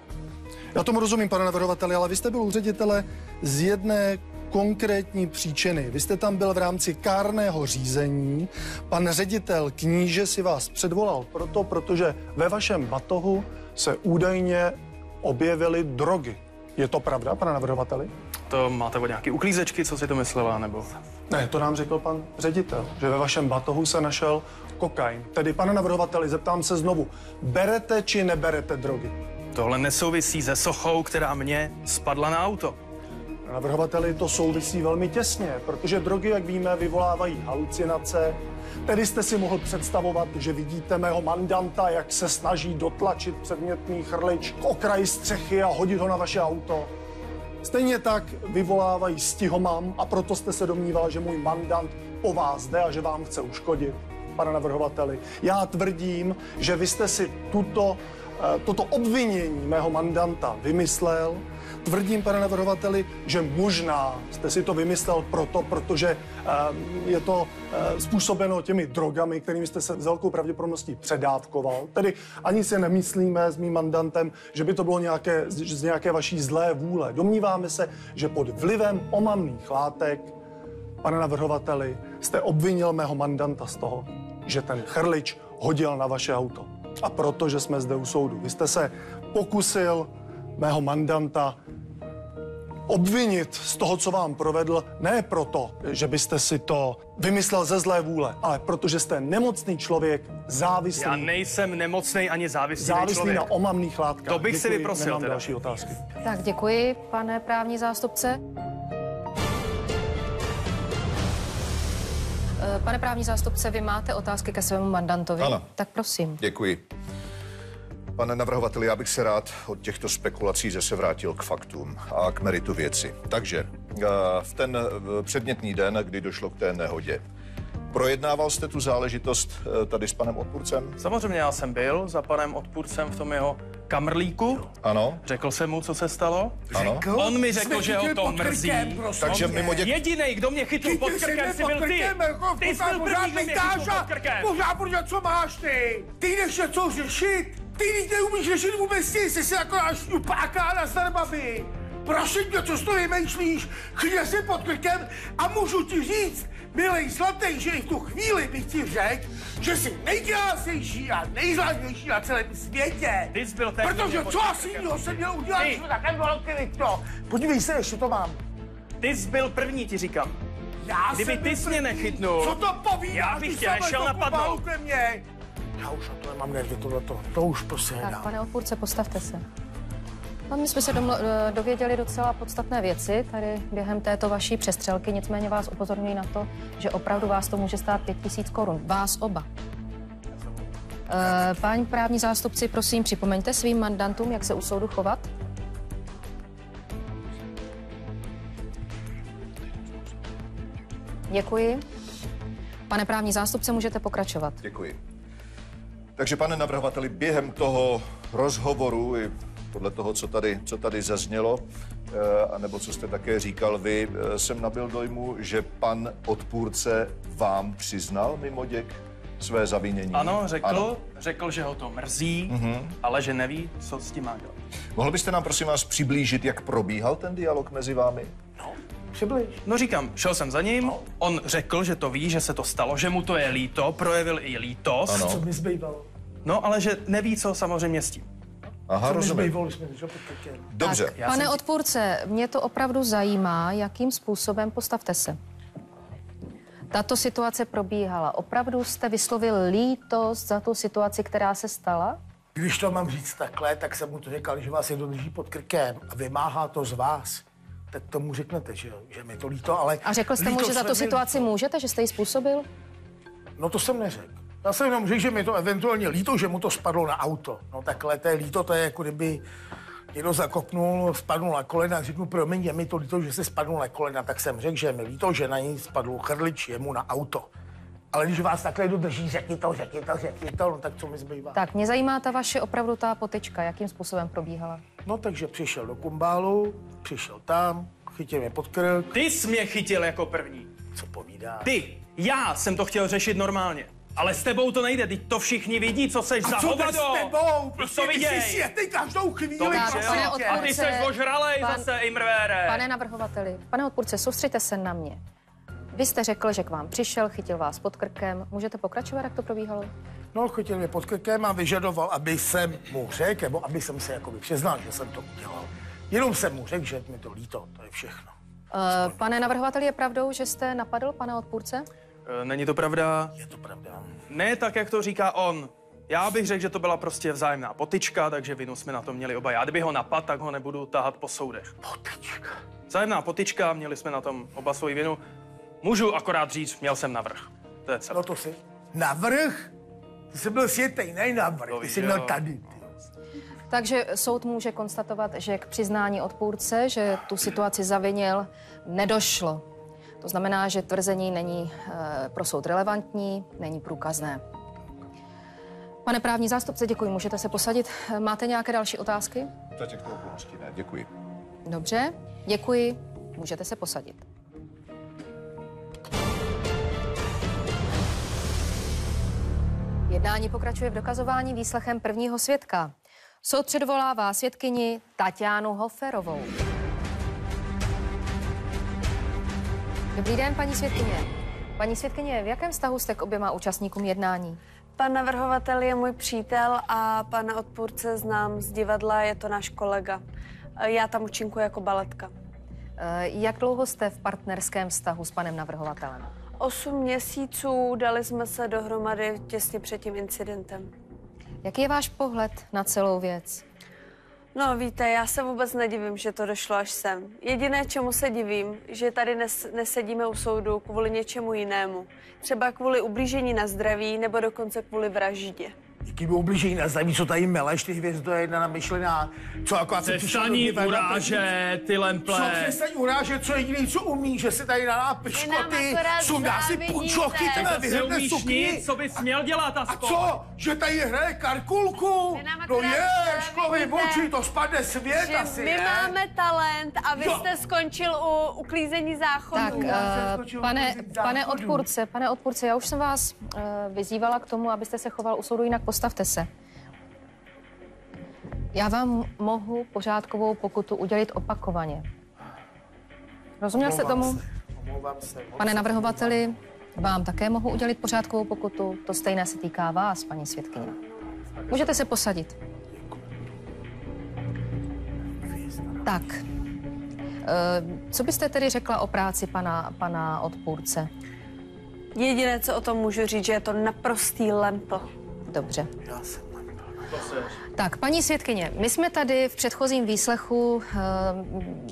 Speaker 6: Já tomu rozumím, pane navrhovateli, ale vy jste byl u ředitele z jedné konkrétní příčiny. Vy jste tam byl v rámci kárného řízení. Pan ředitel Kníže si vás předvolal protože ve vašem batohu se údajně objevily drogy. Je to pravda, pane navrhovateli?
Speaker 3: To máte od nějaký uklízečky, co si to myslela, nebo?
Speaker 6: Ne, to nám řekl pan ředitel, že ve vašem batohu se našel kokain. Tedy, pane navrhovateli, zeptám se znovu, berete či neberete drogy?
Speaker 3: Tohle nesouvisí se sochou, která mě spadla na auto.
Speaker 6: Navrhovateli, to souvisí velmi těsně, protože drogy, jak víme, vyvolávají halucinace. Tedy jste si mohl představovat, že vidíte mého mandanta, jak se snaží dotlačit předmětný chrlič k okraji střechy a hodit ho na vaše auto. Stejně tak vyvolávají stihomam a proto jste se domníval, že můj mandant po vás jde a že vám chce uškodit, pane navrhovateli. Já tvrdím, že vy jste si toto obvinění mého mandanta vymyslel. Tvrdím, pane navrhovateli, že možná jste si to vymyslel protože je to způsobeno těmi drogami, kterými jste se s velkou pravděpodobností předávkoval. Tedy ani si nemyslíme s mým mandantem, že by to bylo z nějaké vaší zlé vůle. Domníváme se, že pod vlivem omamných látek, pane navrhovateli, jste obvinil mého mandanta z toho, že ten chrlič hodil na vaše auto. A protože jsme zde u soudu, vy jste se pokusil mého mandanta obvinit z toho, co vám provedl, ne proto, že byste si to vymyslel ze zlé vůle, ale protože jste nemocný člověk, závislý.
Speaker 3: Já nejsem nemocný ani závislý
Speaker 6: na omamných látkách.
Speaker 3: To bych
Speaker 6: děkuji,
Speaker 3: si vyprosil.
Speaker 6: Nemám další otázky.
Speaker 2: Tak děkuji, pane právní zástupce. Pane právní zástupce, vy máte otázky ke svému mandantovi?
Speaker 5: Ano.
Speaker 2: Tak prosím.
Speaker 5: Děkuji. Pane navrhovateli, já bych se rád od těchto spekulací zase vrátil k faktům a k meritu věci. Takže v ten předmětný den, kdy došlo k té nehodě, projednával jste tu záležitost tady s panem odpůrcem?
Speaker 3: Samozřejmě já jsem byl za panem odpůrcem v tom jeho kamrlíku.
Speaker 5: Ano.
Speaker 3: Řekl jsem mu, co se stalo.
Speaker 5: Ano.
Speaker 3: On mi řekl, že ho to mrzí.
Speaker 5: Takže mimo
Speaker 3: Jedinej, kdo mě chytl pod krkem, jsi byl ty. Ty jsi byl první, kdo mě chytl pod krkem.
Speaker 4: Pořád, co máš ty? Ty jdeš něco řešit? Ty neumíš řešit vůbec nic, jsi jako šňupáka na starbaby. Prosím tě, co jsi to vymýšlíš? Chytě si pod krkem a můžu ti říct, milej zlatý, že i v tu chvíli bych ti řekl, že jsi nejkrásnější a nejzlatější na celém světě.
Speaker 3: Ty jsi byl ten,
Speaker 4: protože co asi jiného jsem měl udělat, že takhle velký to. Podívej se, ještě to mám.
Speaker 3: Ty jsi byl první, ti říkám. Kdyby ty jsi mě nechytnul,
Speaker 4: co to povídáš?
Speaker 3: Já bych tě nešel napadnout.
Speaker 4: Já už na to nemám nervy, to už prostě nedám.
Speaker 2: Tak, pane odpůrce, postavte se. No, my jsme se dověděli docela podstatné věci tady během této vaší přestřelky, nicméně vás upozorňuji na to, že opravdu vás to může stát 5 000 korun. Vás oba. Páni právní zástupci, prosím, připomeňte svým mandantům, jak se u soudu chovat. Děkuji. Pane právní zástupce, můžete pokračovat.
Speaker 5: Děkuji. Takže, pane navrhovateli, během toho rozhovoru i podle toho, co tady zaznělo, anebo co jste také říkal vy, jsem nabyl dojmu, že pan odpůrce vám přiznal mimoděk své zavinění.
Speaker 3: Ano, řekl, že ho to mrzí, ale že neví, co s tím má dělat.
Speaker 5: Mohl byste nám, prosím vás, přiblížit, jak probíhal ten dialog mezi vámi?
Speaker 4: Přibliž.
Speaker 3: No říkám, šel jsem za ním, on řekl, že to ví, že se to stalo, že mu to je líto, projevil i lítost.
Speaker 5: Ano.
Speaker 4: Co mi zbývalo?
Speaker 3: No, ale že neví, co samozřejmě s tím.
Speaker 5: Aha, rozumím. Dobře.
Speaker 2: Tak, pane odpůrce, mě to opravdu zajímá, jakým způsobem, postavte se. Tato situace probíhala. Opravdu jste vyslovil lítost za tu situaci, která se stala?
Speaker 4: Když to mám říct takhle, tak jsem mu to říkal, že vás někdo drží pod krkem a vymáhá to z vás. Tak tomu řeknete, že mi to líto, ale...
Speaker 2: A řekl jste mu, že za tu situaci můžete, že jste ji způsobil?
Speaker 4: No to jsem neřekl. Já jsem jenom řekl, že mi to eventuálně líto, že mu to spadlo na auto. No takhle, to je líto, to je jako kdyby někdo zakopnul, spadnul na kolena, řeknu, promiň, je mi to líto, že se spadnul na kolena, tak jsem řekl, že je mi líto, že na něj spadl chrlič jemu na auto. Ale když vás takhle dodrží, řekni to, no tak co mi zbývá?
Speaker 2: Tak, mě zajímá ta vaše opravdu ta potyčka, jakým způsobem probíhala.
Speaker 4: No takže přišel do kumbálu, přišel tam, chytil mě pod krk.
Speaker 3: Ty jsi mě chytil jako první.
Speaker 4: Co povídáš?
Speaker 3: Ty, já jsem to chtěl řešit normálně. Ale s tebou to nejde, teď to všichni vidí, co seš za hovado.
Speaker 4: A co s tebou? Prostě
Speaker 3: to viděj.
Speaker 4: Ty si světej každou chvíli.
Speaker 2: Tak, pane odpůrce,
Speaker 3: a ty seš ožralej zase, imrvére.
Speaker 2: Pane navrhovateli, pane odpůrce, soustřeďte se na mě. Vy jste řekl, že k vám přišel, chytil vás pod krkem. Můžete pokračovat, jak to probíhalo?
Speaker 4: No, chytil mě pod krkem a vyžadoval, aby jsem mu řekl, nebo aby jsem se jakoby přiznal, že jsem to udělal. Jenom jsem mu řekl, že mi to líto, to je všechno.
Speaker 2: Pane navrhovateli, je pravdou, že jste napadl pana odpůrce?
Speaker 3: Není to pravda.
Speaker 4: Je to pravda.
Speaker 3: Ne tak, jak to říká on. Já bych řekl, že to byla prostě vzájemná potyčka, takže vinu jsme na to měli oba. Já kdyby ho napadl, tak ho nebudu tahat po soudech.
Speaker 4: Potyčka.
Speaker 3: Vzájemná potyčka, měli jsme na tom oba svoji vinu. Můžu akorát říct, měl jsem navrch. To je celé.
Speaker 4: No to si. Navrch? Ty jsi byl světej, ne navrch. Ty jsi měl tady.
Speaker 2: Takže soud může konstatovat, že k přiznání odpůrce, že tu situaci zavinil, nedošlo. To znamená, že tvrzení není pro soud relevantní, není průkazné. Pane právní zástupce, děkuji, můžete se posadit. Máte nějaké další otázky?
Speaker 5: Za těchto okolností ne, děkuji.
Speaker 2: Dobře, děkuji, můžete se posadit. Jednání pokračuje v dokazování výslechem prvního svědka. Soud předvolává svědkyni Tatianu Hoferovou. Dobrý den, paní svědkyně. Paní svědkyně, v jakém vztahu jste k oběma účastníkům jednání?
Speaker 7: Pan navrhovatel je můj přítel a pana odpůrce znám z divadla, je to náš kolega. Já tam účinkuji jako baletka.
Speaker 2: Jak dlouho jste v partnerském vztahu s panem navrhovatelem?
Speaker 7: 8 měsíců, dali jsme se dohromady těsně před tím incidentem.
Speaker 2: Jaký je váš pohled na celou věc?
Speaker 7: No víte, já se vůbec nedivím, že to došlo až sem. Jediné, čemu se divím, že tady nesedíme u soudu kvůli něčemu jinému. Třeba kvůli ublížení na zdraví, nebo dokonce kvůli vraždě.
Speaker 4: Jaký by ublížení na zdraví, co tady meleš, ty hvězdo jedna namyšlená. Co jako
Speaker 3: přestaň urážet, ty lemple.
Speaker 4: Co přestaň urážet, co jediný, co umí, že se tady dá piškoty, sundá si punčochy, tebe vyhrne sukni.
Speaker 3: Co bys měl dělat aspoň?
Speaker 4: A co? Že tady hraje karkulku? No ježkovi oči, to spadne svět asi,
Speaker 7: my máme talent a vy jste skončil u uklízení záchodů.
Speaker 2: Tak, pane odpůrce, já už jsem vás vyzývala k tomu, abyste se choval u soudu jinak. Postavte se. Já vám mohu pořádkovou pokutu udělit opakovaně. Rozuměl jste tomu? Pane navrhovateli, vám také mohu udělit pořádkovou pokutu. To stejné se týká vás, paní svědkyně. Můžete se posadit. Tak. Co byste tedy řekla o práci pana odpůrce?
Speaker 7: Jediné, co o tom můžu říct, že je to naprostý lempl.
Speaker 2: Dobře. Tak, paní svědkyně, my jsme tady v předchozím výslechu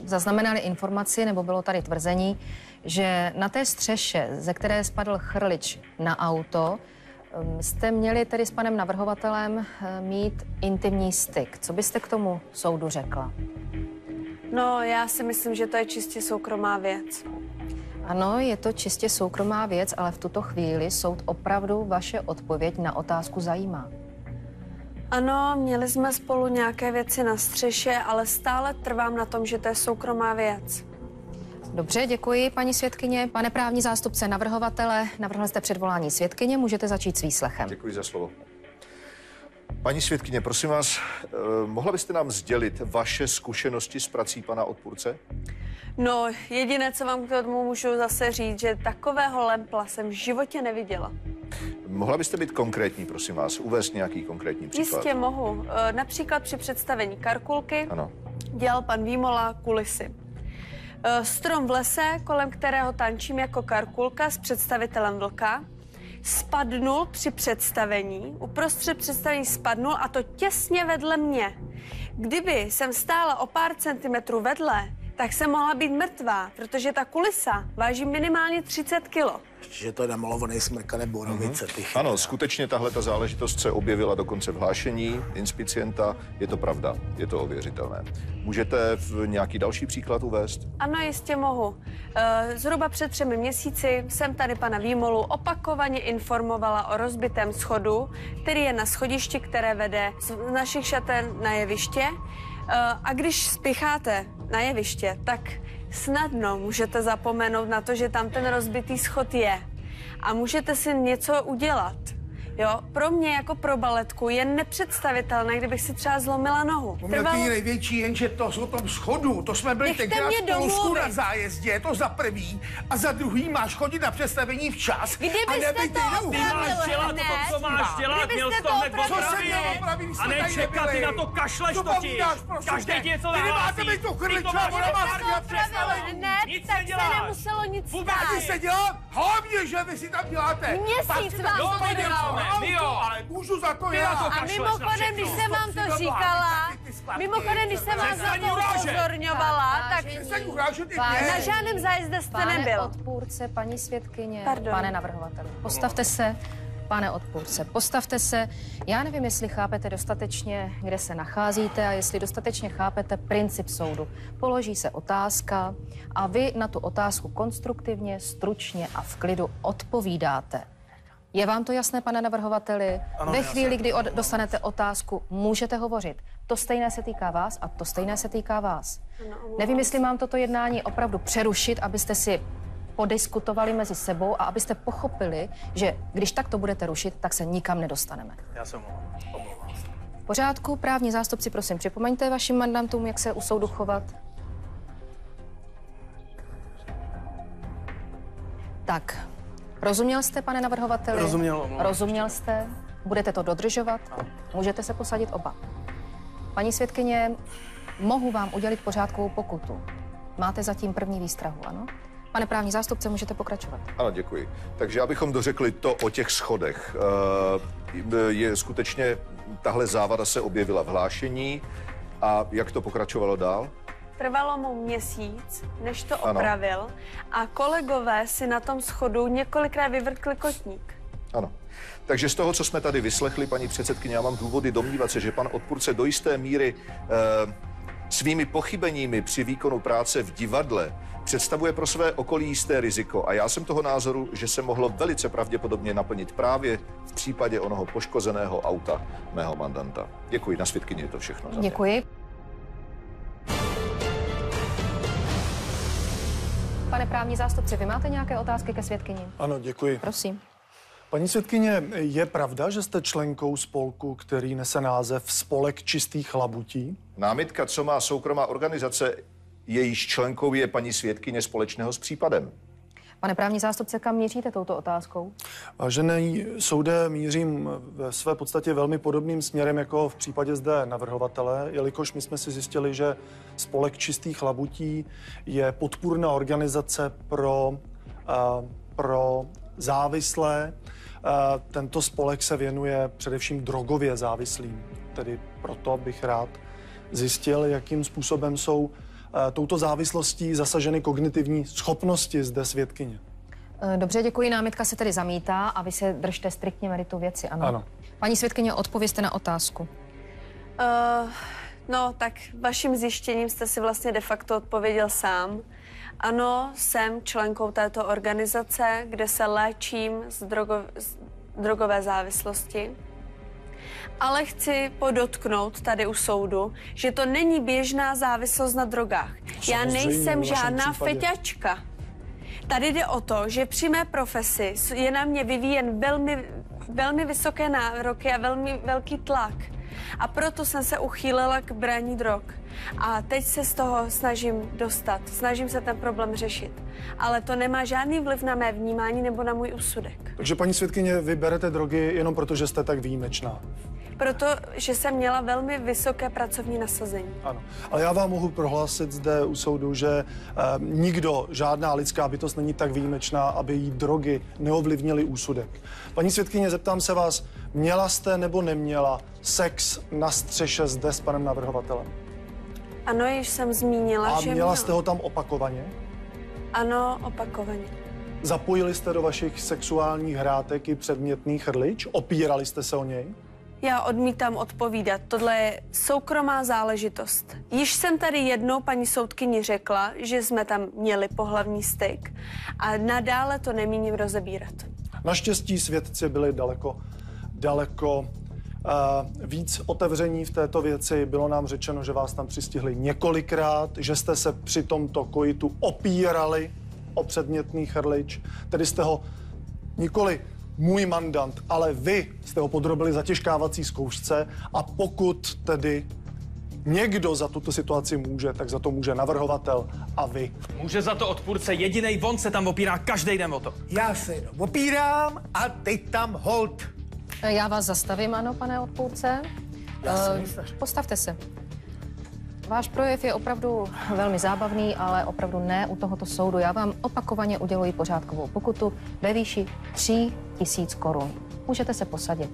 Speaker 2: zaznamenali informaci, nebo bylo tady tvrzení, že na té střeše, ze které spadl chrlič na auto, jste měli tedy s panem navrhovatelem mít intimní styk. Co byste k tomu soudu řekla?
Speaker 7: No, já si myslím, že to je čistě soukromá věc.
Speaker 2: Ano, je to čistě soukromá věc, ale v tuto chvíli soud opravdu vaše odpověď na otázku zajímá.
Speaker 7: Ano, měli jsme spolu nějaké věci na střeše, ale stále trvám na tom, že to je soukromá věc.
Speaker 2: Dobře, děkuji, paní svědkyně. Pane právní zástupce navrhovatele, navrhl jste předvolání svědkyně, můžete začít s výslechem.
Speaker 5: Děkuji za slovo. Paní svědkyně, prosím vás, mohla byste nám sdělit vaše zkušenosti s prací pana odpůrce?
Speaker 7: No, jediné, co vám k tomu můžu zase říct, že takového lempla jsem v životě neviděla.
Speaker 5: Mohla byste být konkrétní, prosím vás, uvést nějaký konkrétní příklad?
Speaker 7: Jistě mohu. Například při představení Karkulky
Speaker 5: ano.
Speaker 7: Dělal pan Výmola kulisy. Strom v lese, kolem kterého tančím jako Karkulka s představitelem Vlka, spadnul při představení, uprostřed představení spadnul a to těsně vedle mě. Kdyby jsem stála o pár centimetrů vedle, tak jsem mohla být mrtvá, protože ta kulisa váží minimálně 30 kilo.
Speaker 4: Že to je namalovaný smrkané borovice.
Speaker 5: Ano, skutečně tahle ta záležitost se objevila dokonce v hlášení inspicienta. Je to pravda, je to ověřitelné. Můžete nějaký další příklad uvést?
Speaker 7: Ano, jistě mohu. Zhruba před 3 měsíci jsem tady pana Výmolu opakovaně informovala o rozbitém schodu, který je na schodišti, které vede z našich šaten na jeviště. A když spěcháte na jeviště, tak snadno můžete zapomenout na to, že tam ten rozbitý schod je. A můžete si něco udělat. Jo, pro mě jako pro baletku je nepředstavitelné, kdybych si třeba zlomila nohu.
Speaker 4: Trvalo... největší, jenže to o tom schodu, to jsme byli tenkrát spolu na zájezdě, to za prvý. A za druhý máš chodit na představení včas.
Speaker 7: Kdybyste to opravil hned,
Speaker 3: co máš dělat, měl jsi to hned opravit. A ne čekat, ty na to kašleš totiž. Každý ti něco nahlásí.
Speaker 4: Vy nemáte být tu chrlička, ona má představení.
Speaker 7: Hned, tak se nemuselo nic stát.
Speaker 4: Vůbec se dělá, hlavně, že vy si tam děláte.
Speaker 7: Měsíc vám to dělalo.
Speaker 4: Ale můžu za to já.
Speaker 7: A mimochodem, když jsem vám to říkala, když jsem vás za to upozorňovala, tak na žádném zájezde jste nebyl.
Speaker 2: Pane odpůrce, paní svědkyně,
Speaker 7: Pardon.
Speaker 2: Pane navrhovateli, postavte se. Pane odpůrce, postavte se. Já nevím, jestli chápete dostatečně, kde se nacházíte a jestli dostatečně chápete princip soudu. Položí se otázka a vy na tu otázku konstruktivně, stručně a v klidu odpovídáte. Je vám to jasné, pane navrhovateli?
Speaker 3: Ano,
Speaker 2: ve chvíli, kdy dostanete otázku, můžete hovořit. To stejné se týká vás a to stejné se týká vás. Nevím, jestli mám toto jednání opravdu přerušit, abyste si podiskutovali mezi sebou a abyste pochopili, že když takto budete rušit, tak se nikam nedostaneme.
Speaker 3: Já jsem omlouvám.
Speaker 2: V pořádku, právní zástupci, prosím, připomeňte vašim mandantům, jak se u soudu chovat. Tak, rozuměl jste, pane navrhovateli? Rozuměl jste? Budete to dodržovat? Můžete se posadit oba. Paní svědkyně, mohu vám udělit pořádkovou pokutu. Máte zatím první výstrahu, ano? Pane právní zástupce, můžete pokračovat.
Speaker 5: Ano, děkuji. Takže abychom dořekli to o těch schodech. Je skutečně, tahle závada se objevila v hlášení. A jak to pokračovalo dál?
Speaker 7: Trvalo mu měsíc, než to opravil, a kolegové si na tom schodu několikrát vyvrtkli kotník.
Speaker 5: Ano. Takže z toho, co jsme tady vyslechli, paní předsedkyně, já mám důvody domnívat se, že pan odpůrce do jisté míry svými pochybeními při výkonu práce v divadle představuje pro své okolí jisté riziko. A já jsem toho názoru, že se mohlo velice pravděpodobně naplnit právě v případě onoho poškozeného auta mého mandanta. Děkuji, na svědkyni je to všechno.
Speaker 2: Děkuji. Pane právní zástupci, vy máte nějaké otázky ke svědkyni?
Speaker 6: Ano, děkuji.
Speaker 2: Prosím.
Speaker 6: Paní svědkyně, je pravda, že jste členkou spolku, který nese název Spolek čistých labutí?
Speaker 5: Námitka, co má soukromá organizace, jejíž členkou je paní svědkyně společného s případem.
Speaker 2: Pane právní zástupce, kam míříte touto otázkou?
Speaker 6: Vážený soude, mířím ve své podstatě velmi podobným směrem jako v případě zde navrhovatele, jelikož my jsme si zjistili, že Spolek čistých labutí je podpůrná organizace pro závislé. Tento spolek se věnuje především drogově závislým, tedy proto bych rád zjistil, jakým způsobem jsou touto závislostí zasaženy kognitivní schopnosti zde svědkyně.
Speaker 2: Dobře, děkuji. Námitka se tedy zamítá a vy se držte striktně meritu věci, ano?
Speaker 6: Ano.
Speaker 2: Paní svědkyně, odpovězte na otázku.
Speaker 7: No, tak vaším zjištěním jste si vlastně de facto odpověděl sám. Ano, jsem členkou této organizace, kde se léčím z drogové závislosti. Ale chci podotknout tady u soudu, že to není běžná závislost na drogách. Já nejsem žádná feťačka. Tady jde o to, že při mé profesi je na mě vyvíjen velmi vysoké nároky a velmi velký tlak. A proto jsem se uchýlila k braní drog. A teď se z toho snažím dostat, snažím se ten problém řešit. Ale to nemá žádný vliv na mé vnímání nebo na můj úsudek.
Speaker 6: Takže paní svědkyně, vy berete drogy jenom proto, že jste tak výjimečná?
Speaker 7: Protože jsem měla velmi vysoké pracovní nasazení.
Speaker 6: Ano, ale já vám mohu prohlásit zde u soudu, že nikdo, žádná lidská bytost není tak výjimečná, aby jí drogy neovlivnily úsudek. Paní svědkyně, zeptám se vás, měla jste nebo neměla sex na střeše zde s panem navrhovatelem?
Speaker 7: Ano, již jsem zmínila, že
Speaker 6: měla jste ho tam opakovaně?
Speaker 7: Ano, opakovaně.
Speaker 6: Zapojili jste do vašich sexuálních hrátek i předmětný chrlič? Opírali jste se o něj?
Speaker 7: Já odmítám odpovídat. Tohle je soukromá záležitost. Již jsem tady jednou paní soudkyni řekla, že jsme tam měli pohlavní styk a nadále to nemíním rozebírat.
Speaker 6: Naštěstí svědci byli daleko víc otevření v této věci. Bylo nám řečeno, že vás tam přistihli několikrát, že jste se při tomto kojitu opírali o předmětný chrlič, tedy jste ho nikoli můj mandant, ale vy jste ho podrobili zatěžkávací zkoušce a pokud tedy někdo za tuto situaci může, tak za to může navrhovatel a vy.
Speaker 3: Může za to odpůrce jedinej, on se tam opírá každý den o to.
Speaker 4: Já se jenom opírám a teď tam hold.
Speaker 2: Já vás zastavím, ano, pane odpůrce. Postavte se. Váš projev je opravdu velmi zábavný, ale opravdu ne u tohoto soudu. Já vám opakovaně uděluji pořádkovou pokutu ve výši 3 000 korun. Můžete se posadit.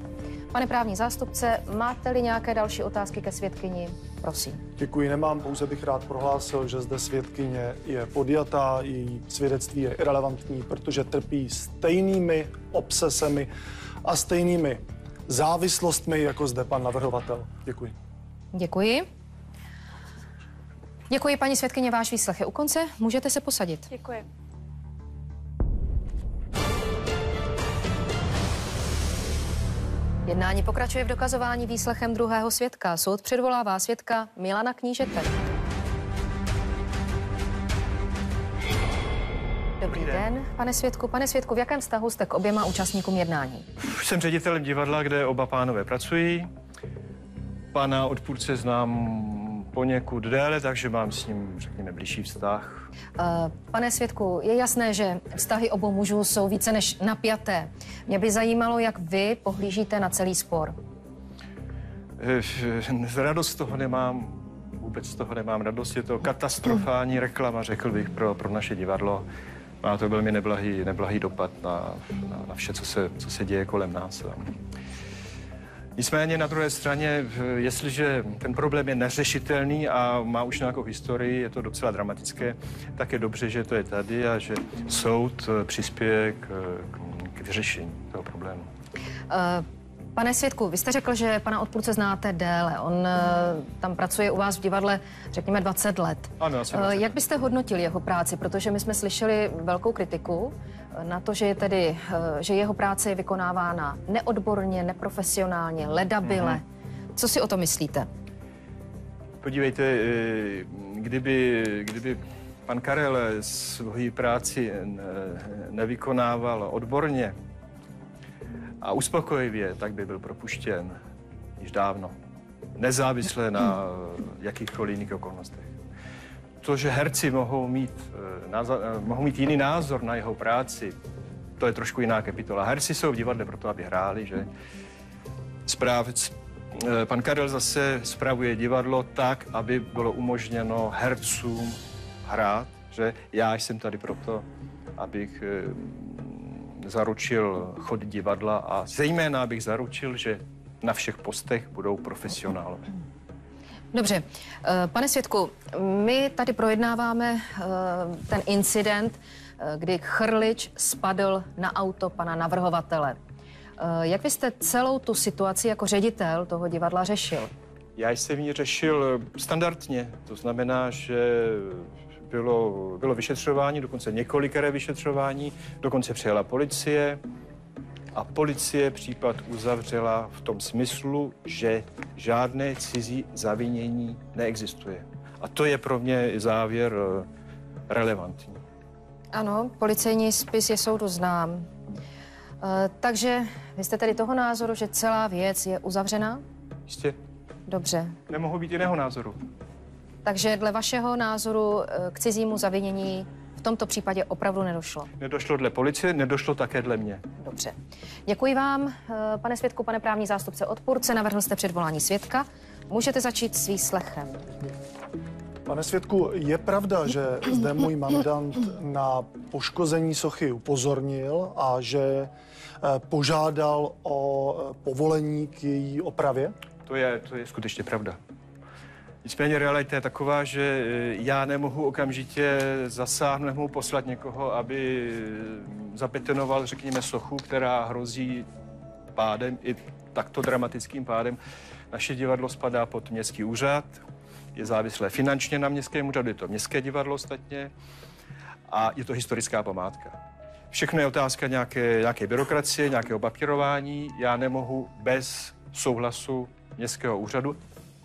Speaker 2: Pane právní zástupce, máte-li nějaké další otázky ke svědkyni? Prosím.
Speaker 6: Děkuji, nemám, pouze bych rád prohlásil, že zde svědkyně je podjatá, její svědectví je irelevantní, protože trpí stejnými obsesemi a stejnými závislostmi, jako zde pan navrhovatel. Děkuji.
Speaker 2: Děkuji. Děkuji, paní svědkyně, váš výslech je u konce. Můžete se posadit.
Speaker 7: Děkuji.
Speaker 2: Jednání pokračuje v dokazování výslechem druhého svědka. Soud předvolává svědka Milana Knížete. Dobrý den, pane svědku. Pane svědku, v jakém vztahu jste k oběma účastníkům jednání?
Speaker 8: Jsem ředitelem divadla, kde oba pánové pracují. Pana odpůrce znám poněkud déle, takže mám s ním, řekněme, blížší vztah.
Speaker 2: Pane svědku, je jasné, že vztahy obou mužů jsou více než napjaté. Mě by zajímalo, jak vy pohlížíte na celý spor.
Speaker 8: Radost z toho nemám, vůbec z toho nemám radost. Je to katastrofální reklama, řekl bych, pro naše divadlo. Má to velmi neblahý dopad na vše, co se děje kolem nás. Nicméně na druhé straně, jestliže ten problém je neřešitelný a má už nějakou historii, je to docela dramatické, tak je dobře, že to je tady a že soud přispěje k vyřešení toho problému.
Speaker 2: Pane svědku, vy jste řekl, že pana odpůrce znáte déle. On tam pracuje u vás v divadle, řekněme, 20 let.
Speaker 8: Ano, asi 20.
Speaker 2: Jak byste hodnotil jeho práci? Protože my jsme slyšeli velkou kritiku na to, že jeho práce je vykonávána neodborně, neprofesionálně, ledabyle. Co si o to myslíte?
Speaker 8: Podívejte, kdyby pan Karel svoji práci nevykonával odborně a uspokojivě, tak by byl propuštěn již dávno. Nezávisle na jakýchkoliv jiných okolnostech. To, že herci mohou mít jiný názor na jeho práci, to je trošku jiná kapitola. Herci jsou v divadle proto, aby hráli, že? Pan Karel zase spravuje divadlo tak, aby bylo umožněno hercům hrát, že já jsem tady proto, abych zaručil chod divadla a zejména abych zaručil, že na všech postech budou profesionálové.
Speaker 2: Dobře. Pane svědku, my tady projednáváme ten incident, kdy Chrlič spadl na auto pana navrhovatele. Jak vy jste celou tu situaci jako ředitel toho divadla řešil?
Speaker 8: Já jsem ji řešil standardně. To znamená, že bylo vyšetřování, dokonce několikeré vyšetřování, dokonce přijela policie a policie případ uzavřela v tom smyslu, že žádné cizí zavinění neexistuje. A to je pro mě závěr relevantní.
Speaker 2: Ano, policejní spis je soudu znám. Takže vy jste tedy toho názoru, že celá věc je uzavřená?
Speaker 8: Jistě.
Speaker 2: Dobře.
Speaker 8: Nemohu být jiného názoru.
Speaker 2: Takže dle vašeho názoru k cizímu zavinění v tomto případě opravdu nedošlo?
Speaker 8: Nedošlo dle policie, nedošlo také dle mě.
Speaker 2: Dobře. Děkuji vám, pane svědku, pane právní zástupce odpůrce. Navrhl jste předvolání svědka. Můžete začít s výslechem.
Speaker 6: Pane svědku, je pravda, že zde můj mandant na poškození sochy upozornil a že požádal o povolení k její opravě?
Speaker 8: To je skutečně pravda. Nicméně realita je taková, že já nemohu okamžitě zasáhnout, nemohu poslat někoho, aby zabetonoval, řekněme, sochu, která hrozí pádem, i takto dramatickým pádem. Naše divadlo spadá pod městský úřad, je závislé finančně na městském úřadu, je to městské divadlo ostatně a je to historická památka. Všechno je otázka nějaké byrokracie, nějakého papírování. Já nemohu bez souhlasu městského úřadu,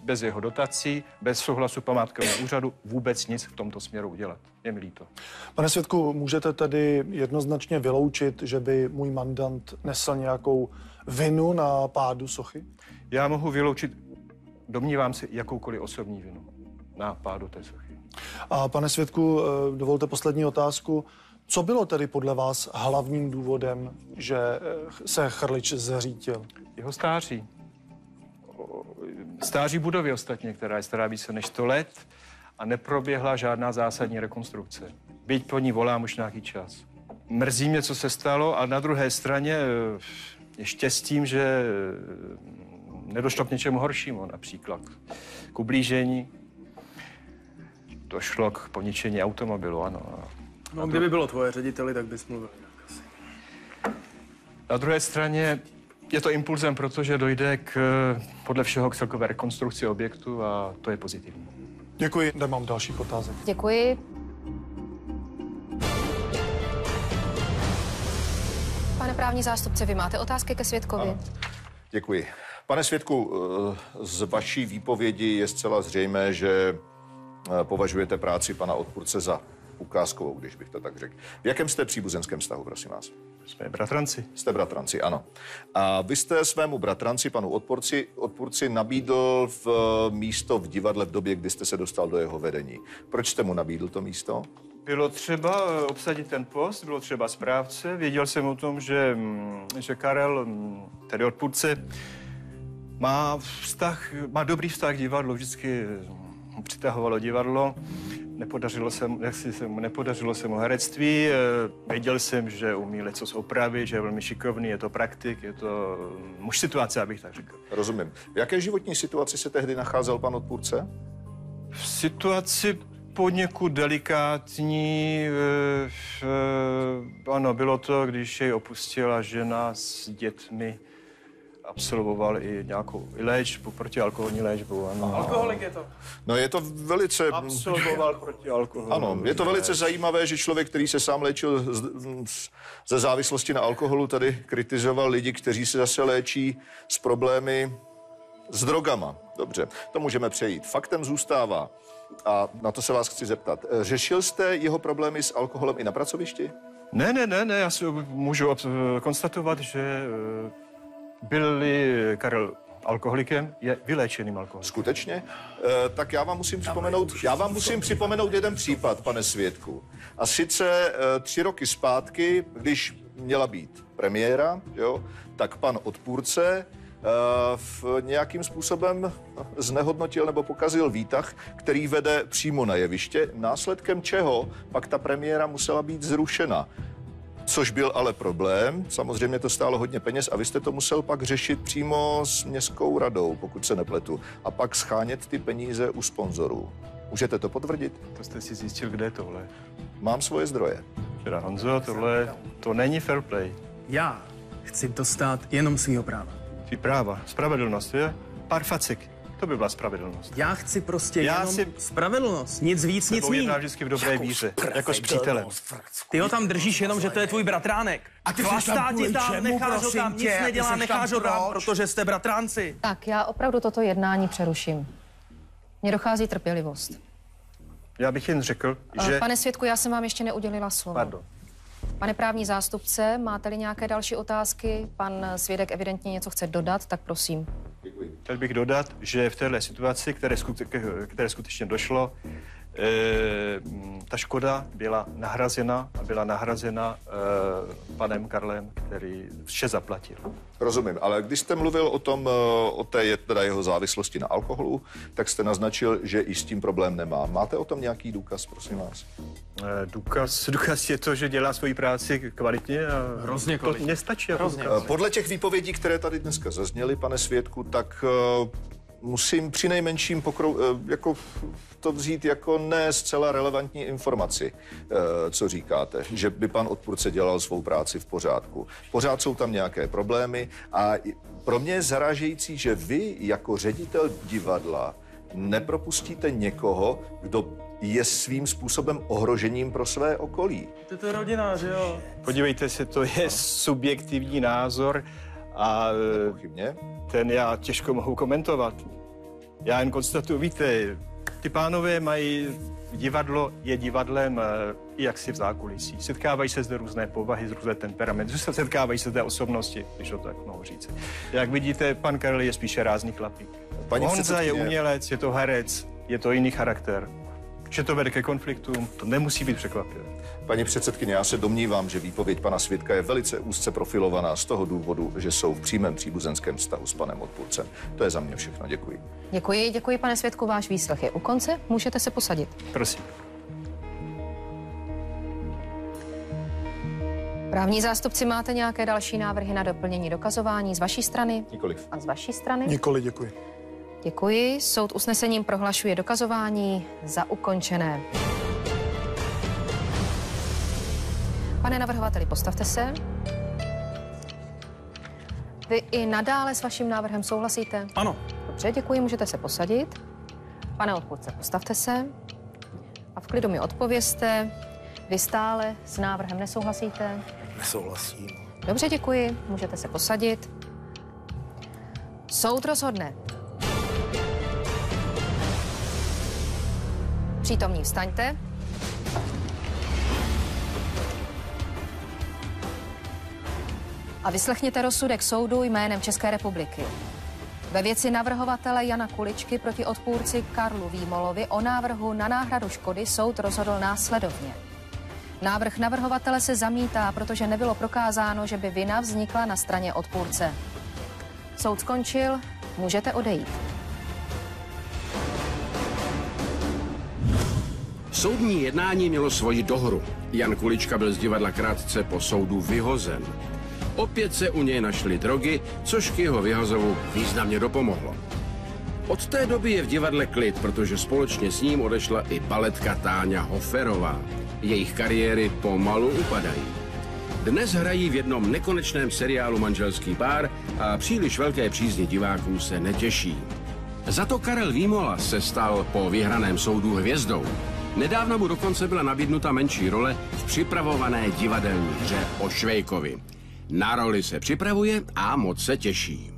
Speaker 8: bez jeho dotací, bez souhlasu památkového úřadu vůbec nic v tomto směru udělat. Je mi líto.
Speaker 6: Pane svědku, můžete tedy jednoznačně vyloučit, že by můj mandant nesl nějakou vinu na pádu sochy?
Speaker 8: Já mohu vyloučit, domnívám se, jakoukoliv osobní vinu na pádu té sochy.
Speaker 6: A pane svědku, dovolte poslední otázku. Co bylo tedy podle vás hlavním důvodem, že se Chrlič zřítil?
Speaker 8: Jeho stáří. Stáří budovy ostatně, která je stará více než 100 let a neproběhla žádná zásadní rekonstrukce. Byť po ní volám už nějaký čas. Mrzí mě, co se stalo, a na druhé straně je štěstím, že nedošlo k něčemu horšímu, například k ublížení. Došlo k poničení automobilu, ano.
Speaker 3: No, kdyby bylo tvoje řediteli, tak bys mluvil nějak asi.
Speaker 8: Na druhé straně je to impulzem, protože dojde podle všeho k celkové rekonstrukci objektu a to je pozitivní.
Speaker 6: Děkuji, nemám dalších otázek.
Speaker 2: Děkuji. Pane právní zástupce, vy máte otázky ke svědkovi?
Speaker 5: Ano. Děkuji. Pane svědku, z vaší výpovědi je zcela zřejmé, že považujete práci pana odpůrce za ukázkovou, když bych to tak řekl. V jakém jste příbuzenském vztahu, prosím vás?
Speaker 8: Jsme bratranci.
Speaker 5: Jste bratranci, ano. A vy jste svému bratranci, panu odpůrci, nabídl místo v divadle v době, kdy jste se dostal do jeho vedení. Proč jste mu nabídl to místo?
Speaker 8: Bylo třeba obsadit ten post, bylo třeba správce. Věděl jsem o tom, že Karel, tedy odpůrce, má dobrý vztah k divadlu, vždycky přitahovalo divadlo. Nepodařilo se mu herectví. Věděl jsem, že umí lecos opravit, že je velmi šikovný, je to praktik, je to muž situace, abych tak řekl.
Speaker 5: Rozumím. V jaké životní situaci se tehdy nacházel pan odpůrce?
Speaker 8: V situaci poněkud delikátní, ano, bylo to, když jej opustila žena s dětmi, absolvoval i nějakou léčbu, protialkoholní léčbu, ano.
Speaker 3: Alkoholik je to.
Speaker 5: No je to velice...
Speaker 8: Absolvoval protialkohol.
Speaker 5: Ano, je to velice zajímavé, že člověk, který se sám léčil ze závislosti na alkoholu, tady kritizoval lidi, kteří se zase léčí s problémy s drogama. Dobře, to můžeme přejít. Faktem zůstává, a na to se vás chci zeptat, řešil jste jeho problémy s alkoholem i na pracovišti?
Speaker 8: Ne, já si můžu konstatovat, že byl-li Karel alkoholikem, je vyléčeným alkoholikem.
Speaker 5: Skutečně? Tak já vám musím připomenout jeden případ, pane svědku. A sice 3 roky zpátky, když měla být premiéra, jo, tak pan odpůrce nějakým způsobem znehodnotil nebo pokazil výtah, který vede přímo na jeviště, následkem čeho pak ta premiéra musela být zrušena. Což byl ale problém, samozřejmě to stálo hodně peněz a vy jste to musel pak řešit přímo s městskou radou, pokud se nepletu, a pak schánět ty peníze u sponzorů. Můžete to potvrdit?
Speaker 8: To jste si zjistil, kde je tohle?
Speaker 5: Mám svoje zdroje.
Speaker 8: Teda Honzo, tohle, to není fair play.
Speaker 9: Já chci dostat jenom svýho práva.
Speaker 8: Tvý práva, spravedlnost, je? Pár facek, to by byla spravedlnost.
Speaker 9: Já chci prostě jenom spravedlnost, nic víc, nic míň.
Speaker 8: Já vždycky v dobré víře, jako s přítelem.
Speaker 9: Ty ho tam držíš jenom, že to je tvůj bratránek.
Speaker 4: A ty
Speaker 9: chlastá tě tam, necháš ho tam, nic nedělá, necháš ho tam, protože jste bratránci.
Speaker 2: Tak, já opravdu toto jednání přeruším. Mně dochází trpělivost.
Speaker 8: Já bych jen řekl, že...
Speaker 2: Pane svědku, já jsem vám ještě neudělila slovo.
Speaker 8: Pardon.
Speaker 2: Pane právní zástupce, máte-li nějaké další otázky? Pan svědek evidentně něco chce dodat, tak prosím.
Speaker 5: Děkuji.
Speaker 8: Chtěl bych dodat, že v této situaci, které skutečně došlo, ta škoda byla nahrazena panem Karlem, který vše zaplatil.
Speaker 5: Rozumím, ale když jste mluvil o té teda jeho závislosti na alkoholu, tak jste naznačil, že i s tím problém nemá. Máte o tom nějaký důkaz, prosím vás?
Speaker 8: Důkaz je to, že dělá svoji práci kvalitně a
Speaker 9: Hrozně kvalitně.
Speaker 8: To nestačí.
Speaker 5: Podle těch výpovědí, které tady dneska zazněly, pane svědku, tak musím přinejmenším jako to vzít jako ne zcela relevantní informaci, co říkáte, že by pan odpůrce dělal svou práci v pořádku. Pořád jsou tam nějaké problémy a pro mě je zarážející, že vy jako ředitel divadla nepropustíte někoho, kdo je svým způsobem ohrožením pro své okolí.
Speaker 3: To je rodina, že jo?
Speaker 8: Podívejte se, to je subjektivní názor a
Speaker 5: Nepochybně.
Speaker 8: ten já těžko mohu komentovat. Já jen konstatuju, víte, ty pánové mají divadlo, je divadlem i jaksi v zákulisí. Setkávají se zde různé povahy, různé temperamenty, setkávají se zde osobnosti, když to tak mohu říct. Jak vidíte, pan Karel je spíše rázný chlapík. Honza je umělec, je to herec, je to jiný charakter. Že to vede ke konfliktům, to nemusí být překvapivé.
Speaker 5: Paní předsedkyně, já se domnívám, že výpověď pana svědka je velice úzce profilovaná z toho důvodu, že jsou v přímém příbuzenském vztahu s panem odpůrcem. To je za mě všechno. Děkuji.
Speaker 2: Děkuji, pane svědku, váš výslech je u konce, můžete se posadit.
Speaker 8: Prosím.
Speaker 2: Právní zástupci, máte nějaké další návrhy na doplnění dokazování z vaší strany?
Speaker 5: Nikoliv.
Speaker 2: A z vaší strany?
Speaker 6: Nikoli, děkuji.
Speaker 2: Děkuji. Soud usnesením prohlašuje dokazování za ukončené. Pane navrhovateli, postavte se. Vy i nadále s vaším návrhem souhlasíte?
Speaker 9: Ano.
Speaker 2: Dobře, děkuji, můžete se posadit. Pane odpůrce, postavte se a v klidu mi odpovězte. Vy stále s návrhem nesouhlasíte?
Speaker 4: Nesouhlasím.
Speaker 2: Dobře, děkuji, můžete se posadit. Soud rozhodne. Přítomní, vstaňte. A vyslechněte rozsudek soudu jménem České republiky. Ve věci navrhovatele Jana Kuličky proti odpůrci Karlu Výmolovi o návrhu na náhradu škody soud rozhodl následovně. Návrh navrhovatele se zamítá, protože nebylo prokázáno, že by vina vznikla na straně odpůrce. Soud skončil, můžete odejít.
Speaker 1: Soudní jednání mělo svoji dohru. Jan Kulička byl z divadla krátce po soudu vyhozen. Opět se u něj našly drogy, což k jeho vyhazovu významně dopomohlo. Od té doby je v divadle klid, protože společně s ním odešla i baletka Táňa Hoferová. Jejich kariéry pomalu upadají. Dnes hrají v jednom nekonečném seriálu Manželský pár a příliš velké přízni diváků se netěší. Za to Karel Výmola se stal po vyhraném soudu hvězdou. Nedávno mu dokonce byla nabídnuta menší role v připravované divadelní hře o Švejkovi. Na roli se připravuje a moc se těší.